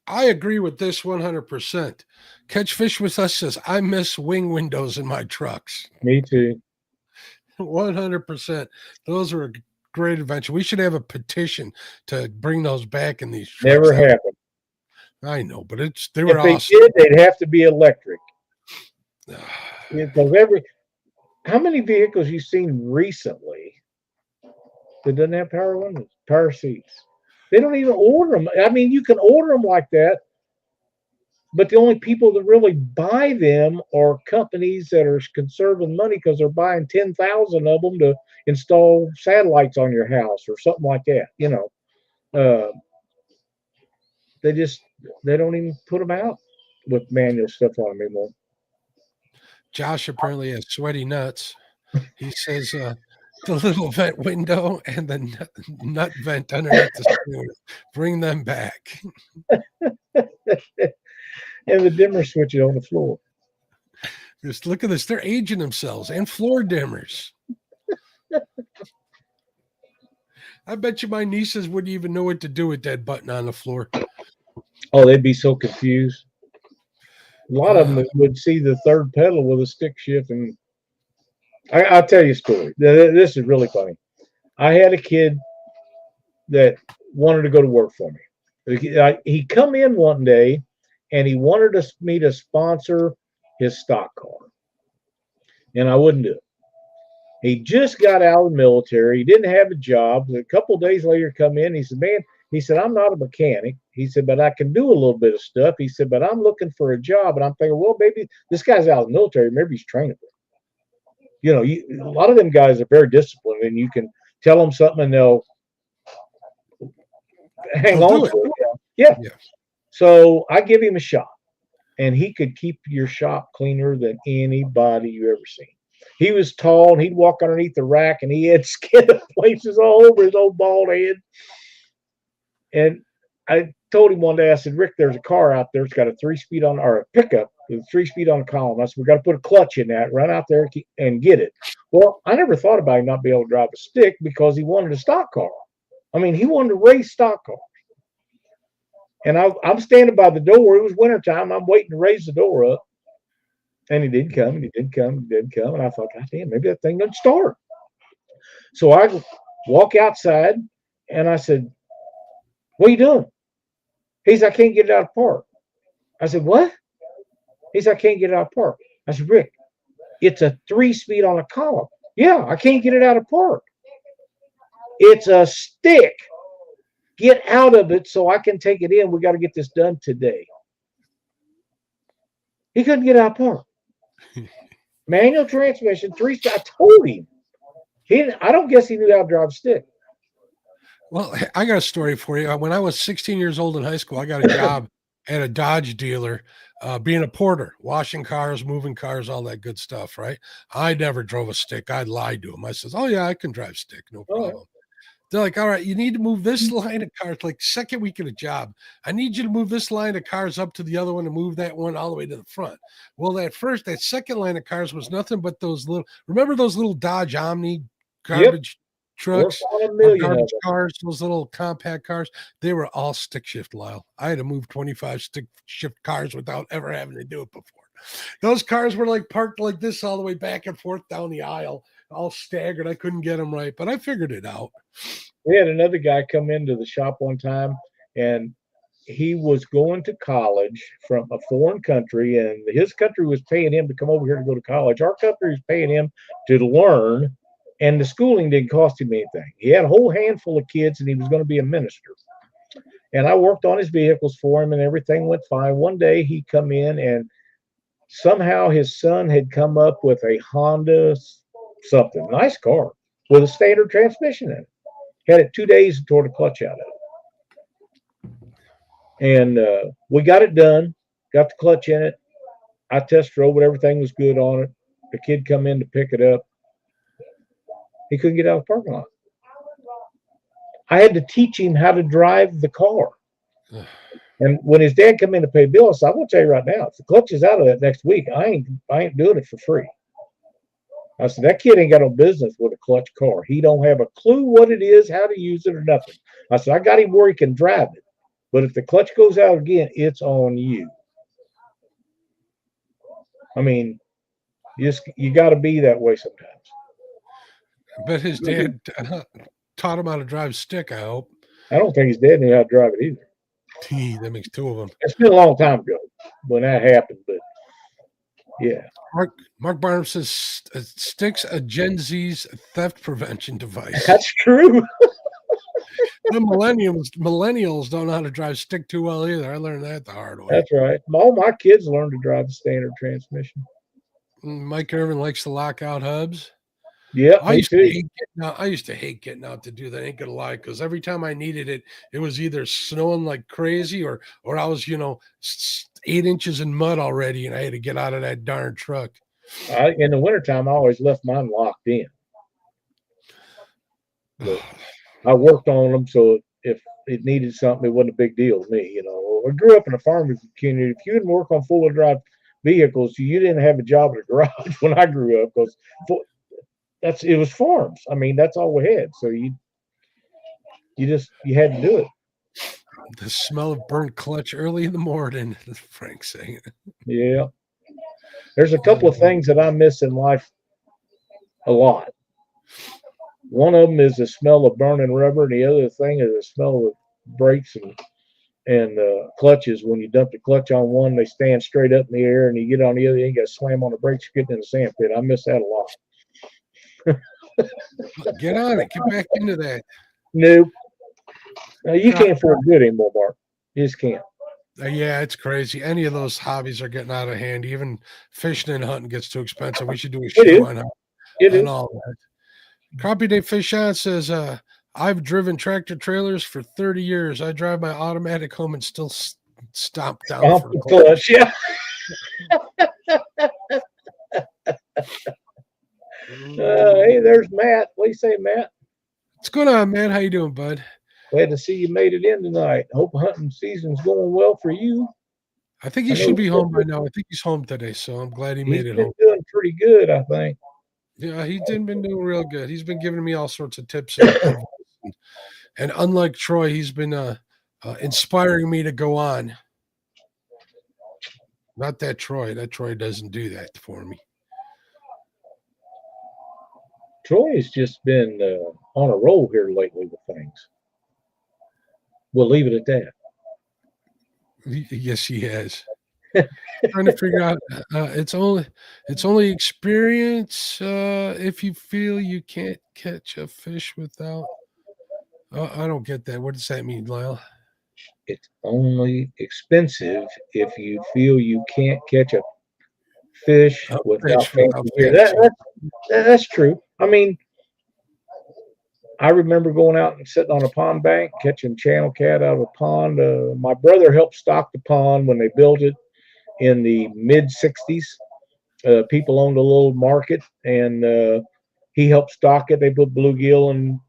I agree with this 100%. Catch Fish with Us says I miss wing windows in my trucks. Me too. 100%. Those are a great adventure. We should have a petition to bring those back in these trucks. Never happened. I know, but they were awesome. If they did, they'd have to be electric. Because how many vehicles you've seen recently that doesn't have power windows, power seats? They don't even order them. I mean, you can order them like that, but the only people that really buy them are companies that are conserving money because they're buying 10,000 of them to install satellites on your house or something like that. They don't even put them out with manual stuff on them anymore. Josh apparently has sweaty nuts. He says the little vent window and the nut vent underneath the spoon, bring them back. And the dimmer switches on the floor. Just look at this. They're aging themselves, and floor dimmers. I bet you my nieces wouldn't even know what to do with that button on the floor. Oh, they'd be so confused. A lot of them would see the third pedal with a stick shift. And I'll tell you a story. This is really funny. I had a kid that wanted to go to work for me. He come in one day, and he wanted me to sponsor his stock car. And I wouldn't do it. He just got out of the military. He didn't have a job. A couple of days later, come in. He said, man, I'm not a mechanic. He said, but I can do a little bit of stuff. He said, but I'm looking for a job. And I'm thinking, well, maybe this guy's out of the military. Maybe he's trainable. A lot of them guys are very disciplined, and you can tell them something and they'll hang on to it. Yeah. So I give him a shot, and he could keep your shop cleaner than anybody you ever seen. He was tall, and he'd walk underneath the rack, and he had skin places all over his old bald head. And I told him one day, I said, Rick, there's a car out there. It's got a 3-speed or a pickup with 3-speed on the column. I said, we got to put a clutch in that, run out there and get it. Well, I never thought about him not being able to drive a stick because he wanted a stock car. I mean, he wanted to race stock cars. And I'm standing by the door. It was wintertime. I'm waiting to raise the door up. And he didn't come, and he didn't come, and he didn't come. And I thought, God damn, maybe that thing doesn't start. So I walk outside, and I said, what are you doing? He said, I can't get it out of park. I said, what? He said, I can't get it out of park. I said, Rick, it's a 3-speed on a column. Yeah, I can't get it out of park. It's a stick. Get out of it so I can take it in. We got to get this done today. He couldn't get out of park. Manual transmission, 3-speed. I told him. I don't guess he knew how to drive a stick. Well, I got a story for you. When I was 16 years old in high school, I got a job at a Dodge dealer, being a porter, washing cars, moving cars, all that good stuff, right? I never drove a stick. I lied to him. I says, oh, yeah, I can drive stick. No problem. Oh. They're like, all right, you need to move this line of cars, like second week of the job. I need you to move this line of cars up to the other one and move that one all the way to the front. Well, that second line of cars was nothing but remember those little Dodge Omni garbage trucks, garbage cars, those little compact cars? They were all stick shift, Lyle. I had to move 25 stick shift cars without ever having to do it before. Those cars were like parked like this all the way back and forth down the aisle, all staggered. I couldn't get them right, but I figured it out. We had another guy come into the shop one time, and he was going to college from a foreign country, and his country was paying him to come over here to go to college. Our country was paying him to learn, and the schooling didn't cost him anything. He had a whole handful of kids, and he was going to be a minister. And I worked on his vehicles for him, and everything went fine. One day he come in, and somehow his son had come up with a Honda something, nice car, with a standard transmission in it. Had it 2 days and tore the clutch out of it. And we got it done, got the clutch in it. I test drove it, everything was good on it. The kid come in to pick it up. He couldn't get out of the parking lot. I had to teach him how to drive the car. And when his dad come in to pay bills, I'm gonna tell you right now, if the clutch is out of that next week, I ain't doing it for free. I said, that kid ain't got no business with a clutch car. He don't have a clue what it is, how to use it, or nothing. I said, I got him where he can drive it. But if the clutch goes out again, it's on you. I mean, you got to be that way sometimes. But his dad taught him how to drive a stick, I hope. I don't think his dad knew how to drive it either. That makes two of them. It's been a long time ago when that happened, but yeah. Mark Barnum says Stix a Gen Z's theft prevention device. That's true. The millennials don't know how to drive stick too well either. I learned that the hard way. That's right. All my kids learned to drive the standard transmission. Mike Irvin likes to lock out hubs. Yeah, I used to hate getting out to do that. I ain't gonna lie, because every time I needed it, it was either snowing like crazy or I was 8 inches in mud already, and I had to get out of that darn truck. In the wintertime, I always left mine locked in. But I worked on them, so if it needed something, it wasn't a big deal to me. I grew up in a farming community. If you didn't work on four-wheel drive vehicles, you didn't have a job in a garage when I grew up, because it was farms. I mean, that's all we had. So you had to do it. The smell of burnt clutch early in the morning, Frank saying. Yeah. There's a couple of things that I miss in life a lot. One of them is the smell of burning rubber, and the other thing is the smell of brakes and clutches. When you dump the clutch on one, they stand straight up in the air, and you get on the other, you got to slam on the brakes, you're getting in the sand pit. I miss that a lot. Get on it. Get back into that. Nope. No, you can't afford good anymore, Mark. You just can't. Yeah, it's crazy. Any of those hobbies are getting out of hand. Even fishing and hunting gets too expensive. We should do a show on all that. Crappie Day Fish On says, I've driven tractor trailers for 30 years. I drive my automatic home and still stomp down for the clutch. Yeah. Hey, there's Matt. What do you say, Matt? What's going on, man? How you doing, bud? Glad to see you made it in tonight. Hope hunting season's going well for you. I think he should be home by now. I think he's home today, so I'm glad he made it home. He's doing pretty good, I think. Yeah, he's been doing real good. He's been giving me all sorts of tips. And unlike Troy, he's been inspiring me to go on. Not that Troy. That Troy doesn't do that for me. Troy has just been on a roll here lately with things. We'll leave it at that. Yes, he has. Trying to figure out it's only experience if you feel you can't catch a fish without. I don't get that. What does that mean, Lyle? It's only expensive if you feel you can't catch a fish without gear. That's true. I mean, I remember going out and sitting on a pond bank, catching channel cat out of a pond. My brother helped stock the pond when they built it in the mid-'60s. People owned a little market, and he helped stock it. They put bluegill and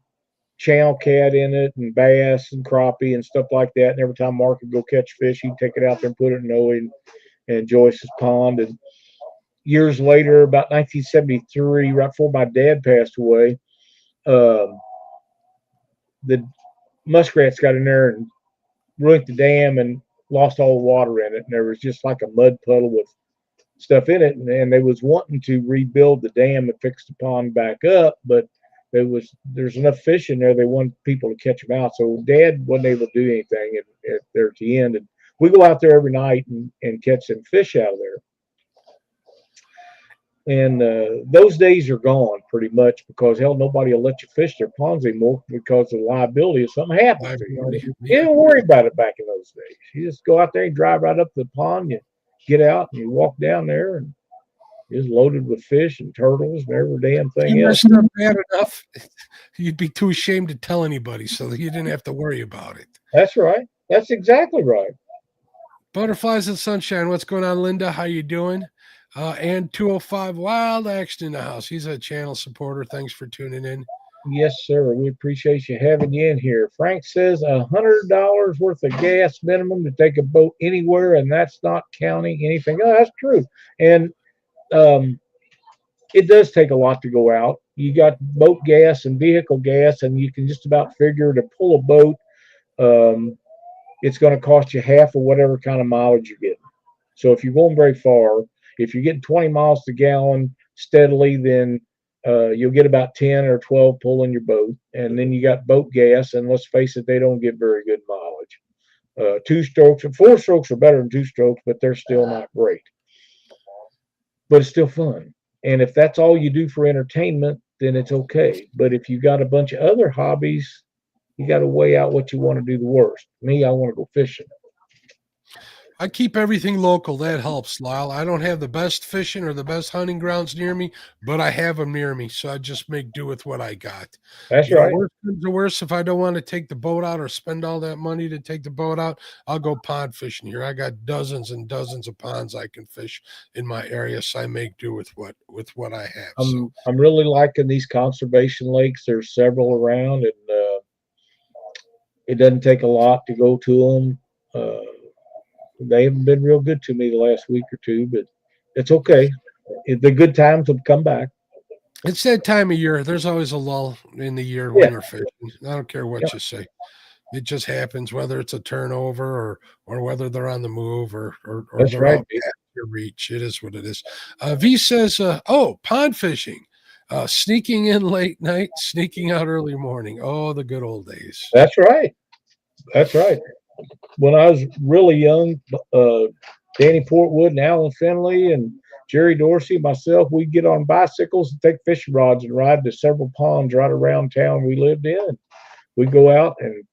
channel cat in it, and bass and crappie and stuff like that. And every time Mark would go catch fish, he'd take it out there and put it in Owen and Joyce's pond. And years later, about 1973, right before my dad passed away, the muskrats got in there and ruined the dam and lost all the water in it. And there was just like a mud puddle with stuff in it. And they was wanting to rebuild the dam and fix the pond back up, but there's enough fish in there. They wanted people to catch them out. So Dad wasn't able to do anything there at the end. And we go out there every night and catch some fish out of there. And those days are gone pretty much, because hell, nobody will let you fish their ponds anymore because of the liability if something happens. You didn't worry about it back in those days. You just go out there and drive right up to the pond. You get out and you walk down there, and it's loaded with fish and turtles and every damn thing else. Bad enough, you'd be too ashamed to tell anybody, so that you didn't have to worry about it. That's right. That's exactly right. Butterflies and Sunshine. What's going on, Linda? How you doing? And 205 Wild Action in the house. He's a channel supporter. Thanks for tuning in. Yes, sir. We appreciate you having you in here. Frank says $100 worth of gas minimum to take a boat anywhere, and that's not counting anything. Oh, that's true. And it does take a lot to go out. You got boat gas and vehicle gas, and you can just about figure to pull a boat, it's going to cost you half of whatever kind of mileage you're getting. So if you're going very far, if you're getting 20 miles to gallon steadily, then you'll get about 10 or 12 pulling your boat. And then you got boat gas, and let's face it, they don't get very good mileage. 2 strokes and 4 strokes are better than 2 strokes, but they're still not great. But it's still fun. And if that's all you do for entertainment, then it's okay. But if you got a bunch of other hobbies you got to weigh out what you want to do the worst. Me, I want to go fishing. I keep everything local. That helps, Lyle. I don't have the best fishing or the best hunting grounds near me, but I have them near me. So I just make do with what I got. That's right. Worst comes to worst, if I don't want to take the boat out or spend all that money to take the boat out, I'll go pond fishing here. I got dozens and dozens of ponds I can fish in my area. So I make do with what I have. I'm really liking these conservation lakes. There's several around, and it doesn't take a lot to go to them. They haven't been real good to me the last week or two, but it's okay. The good times will come back. It's that time of year. There's always a lull in the year winter fishing. I don't care what you say. It just happens, whether it's a turnover or whether they're on the move or That's they're right. out past your reach. It is what it is. V says, oh, pond fishing. Sneaking in late night, sneaking out early morning. Oh, the good old days. That's right. That's right. When I was really young, Danny Portwood and Alan Finley and Jerry Dorsey, myself, we'd get on bicycles and take fishing rods and ride to several ponds right around town we lived in. We'd go out and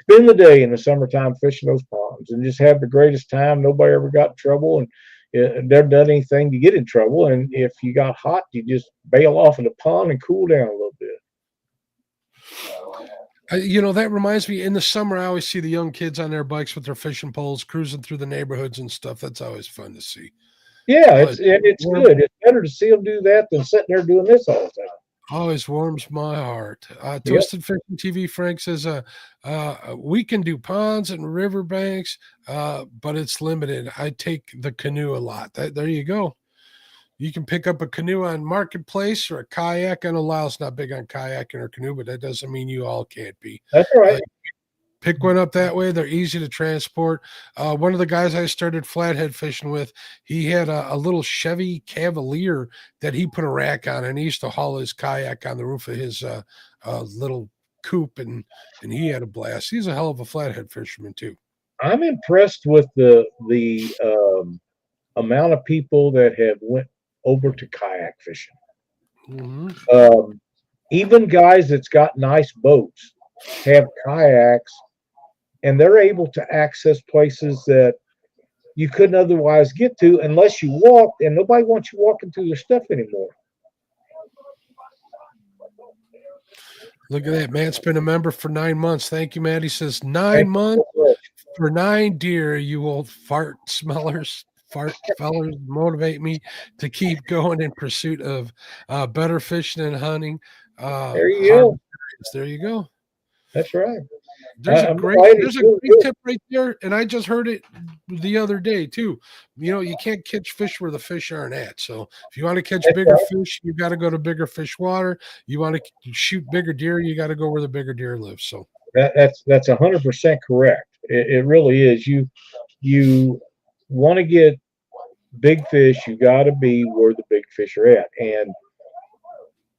spend the day in the summertime fishing those ponds and just have the greatest time. Nobody ever got in trouble and never done anything to get in trouble. And if you got hot, you just bail off in the pond and cool down a little bit. That reminds me, in the summer, I always see the young kids on their bikes with their fishing poles cruising through the neighborhoods and stuff. That's always fun to see. Yeah, it's good. It's better to see them do that than sitting there doing this all the time. Always warms my heart. Twisted Fishing TV Frank says, we can do ponds and riverbanks, but it's limited. I take the canoe a lot. There you go. You can pick up a canoe on Marketplace or a kayak. I know Lyle's not big on kayaking or canoe, but that doesn't mean you all can't be. That's right. Pick one up that way. They're easy to transport. One of the guys I started flathead fishing with, he had a little Chevy Cavalier that he put a rack on, and he used to haul his kayak on the roof of his little coupe, and he had a blast. He's a hell of a flathead fisherman too. I'm impressed with the amount of people that have went over to kayak fishing. Mm-hmm. Even guys that's got nice boats have kayaks, and they're able to access places that you couldn't otherwise get to unless you walked, and nobody wants you walking through their stuff anymore. Look at that. Matt's been a member for 9 months. Thank you, Matt. He says 9 months for 9 deer, you old fart smellers. Fart fellers motivate me to keep going in pursuit of better fishing and hunting. There you go. There you go. That's right. There's a great tip right there, and I just heard it the other day too. You can't catch fish where the fish aren't at. So if you want to catch bigger fish, you got to go to bigger fish water. You want to shoot bigger deer, you got to go where the bigger deer live. So that's 100% correct. It really is. You want to get big fish, you got to be where the big fish are at. And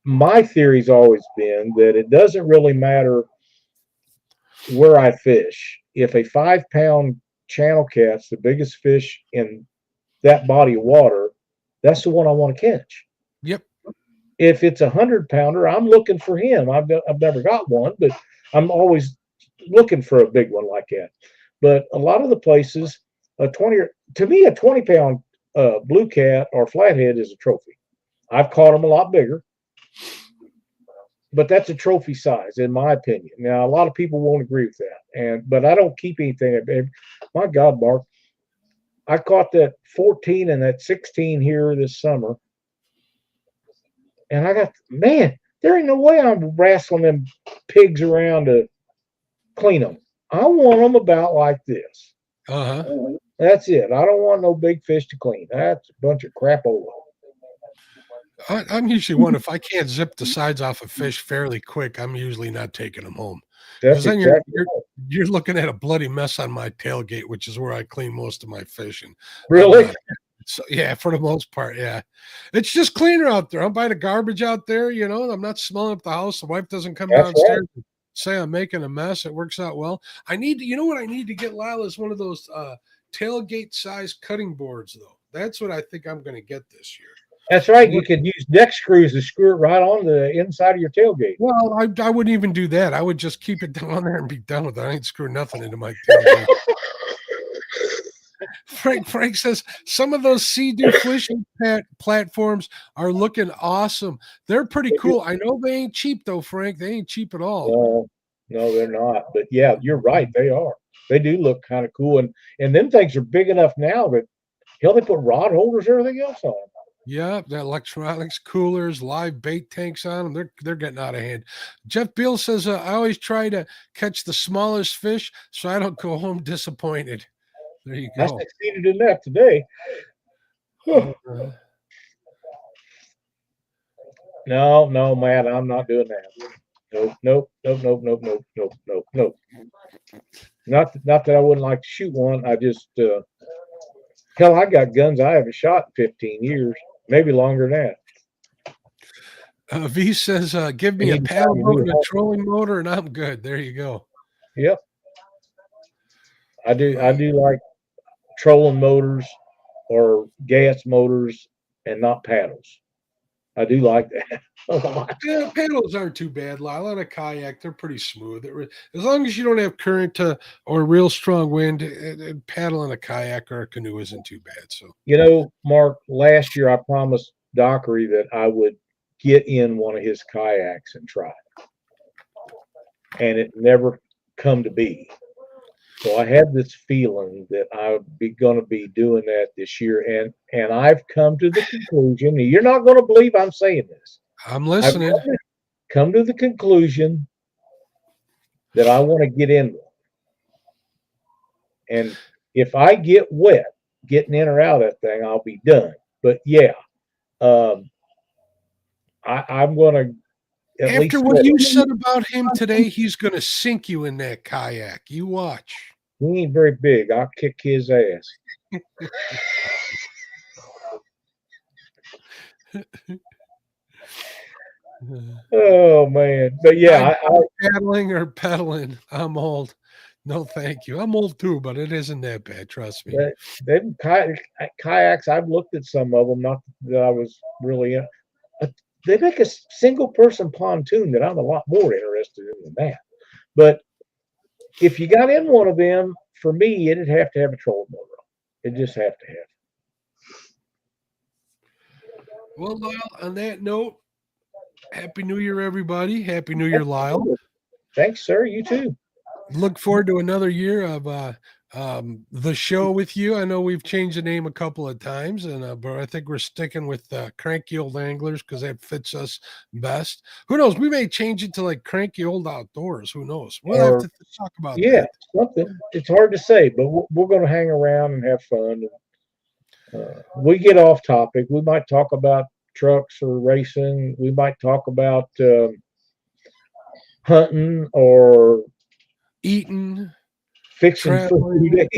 my theory's always been that it doesn't really matter where I fish. If a 5-pound channel cat's the biggest fish in that body of water, that's the one I want to catch. Yep. If it's 100-pounder, I'm looking for him. I've never got one, but I'm always looking for a big one like that. But a lot of the places, a 20-pound blue cat or flathead is a trophy. I've caught them a lot bigger, but that's a trophy size, in my opinion. Now, a lot of people won't agree with that, but I don't keep anything. My God, Mark, I caught that 14 and that 16 here this summer, and there ain't no way I'm wrestling them pigs around to clean them. I want them about like this. That's it. I don't want no big fish to clean. That's a bunch of crapola. I'm usually one, if I can't zip the sides off a fish fairly quick, I'm usually not taking them home. Because then you're looking at a bloody mess on my tailgate, which is where I clean most of my fishing. Really? So yeah, for the most part, yeah. It's just cleaner out there. I'm by the garbage out there, I'm not smelling up the house. The wife doesn't come downstairs and say I'm making a mess. It works out well. What I need to get, Lyle, is one of those tailgate size cutting boards, though. That's what I think I'm going to get this year. That's right. You could use deck screws to screw it right on the inside of your tailgate. Well, I wouldn't even do that. I would just keep it down there and be done with it. I ain't screwing nothing into my tailgate. Frank says some of those sea-doo fishing platforms are looking awesome. They're pretty cool. I know they ain't cheap though, Frank. They ain't cheap at all. No, they're not. But yeah, you're right. They are. They do look kind of cool, and them things are big enough now that hell, they put rod holders and everything else on them. Yeah, the electronics, coolers, live bait tanks on them. They're getting out of hand. Jeff Beal says, I always try to catch the smallest fish so I don't go home disappointed. There you go. I succeeded in that today. No, Matt, I'm not doing that. Nope. Not that I wouldn't like to shoot one. I just hell, I got guns I haven't shot in 15 years, maybe longer than that. V says, give me a paddle boat and a trolling motor, and I'm good. There you go. Yep. I do like trolling motors or gas motors and not paddles. I do like that. Yeah, paddles aren't too bad, Lyle. On a kayak, they're pretty smooth. As long as you don't have current or real strong wind, paddling a kayak or a canoe isn't too bad. So, you know, Mark, last year I promised Dockery that I would get in one of his kayaks and try it. And it never come to be. So I had this feeling that I would be going to be doing that this year. And I've come to the conclusion, you're not going to believe I'm saying this. I'm listening. I've come to the conclusion that I want to get in one. And if I get wet, getting in or out of that thing, I'll be done. But yeah, I'm going to. After what you said about him today, he's going to sink you in that kayak. You watch. He ain't very big. I'll kick his ass. Oh man, but yeah, paddling or pedaling. I'm old. No, thank you. I'm old too, but it isn't that bad. Trust me. Them kayaks, I've looked at some of them. Not that I was really in. They make a single person pontoon that I'm a lot more interested in than that. But if you got in one of them, for me, it'd have to have a trolling motor. It just have to have. Well, Lyle, on that note, Happy New Year, everybody. Happy New Year, Lyle. Thanks, sir. You too. Look forward to another year of the show with you. I know we've changed the name a couple of times, and but I think we're sticking with Cranky Old Anglers because that fits us best. Who knows? We may change it to like Cranky Old Outdoors. Who knows? We'll have to talk about that. Something. It's hard to say, but we're going to hang around and have fun. We get off topic. We might talk about trucks or racing. We might talk about hunting or eating. Fixing food,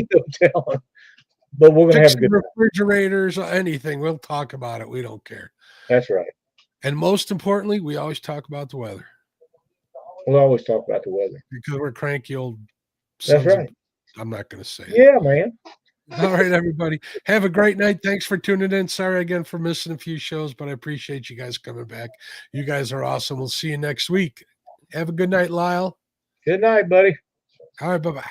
but we're gonna have a good refrigerators, anything. We'll talk about it. We don't care. That's right. And most importantly, we always talk about the weather. We'll always talk about the weather because we're cranky old. That's right. I'm not going to say it. Yeah, man. All right, everybody. Have a great night. Thanks for tuning in. Sorry again for missing a few shows, but I appreciate you guys coming back. You guys are awesome. We'll see you next week. Have a good night, Lyle. Good night, buddy. All right, bye-bye.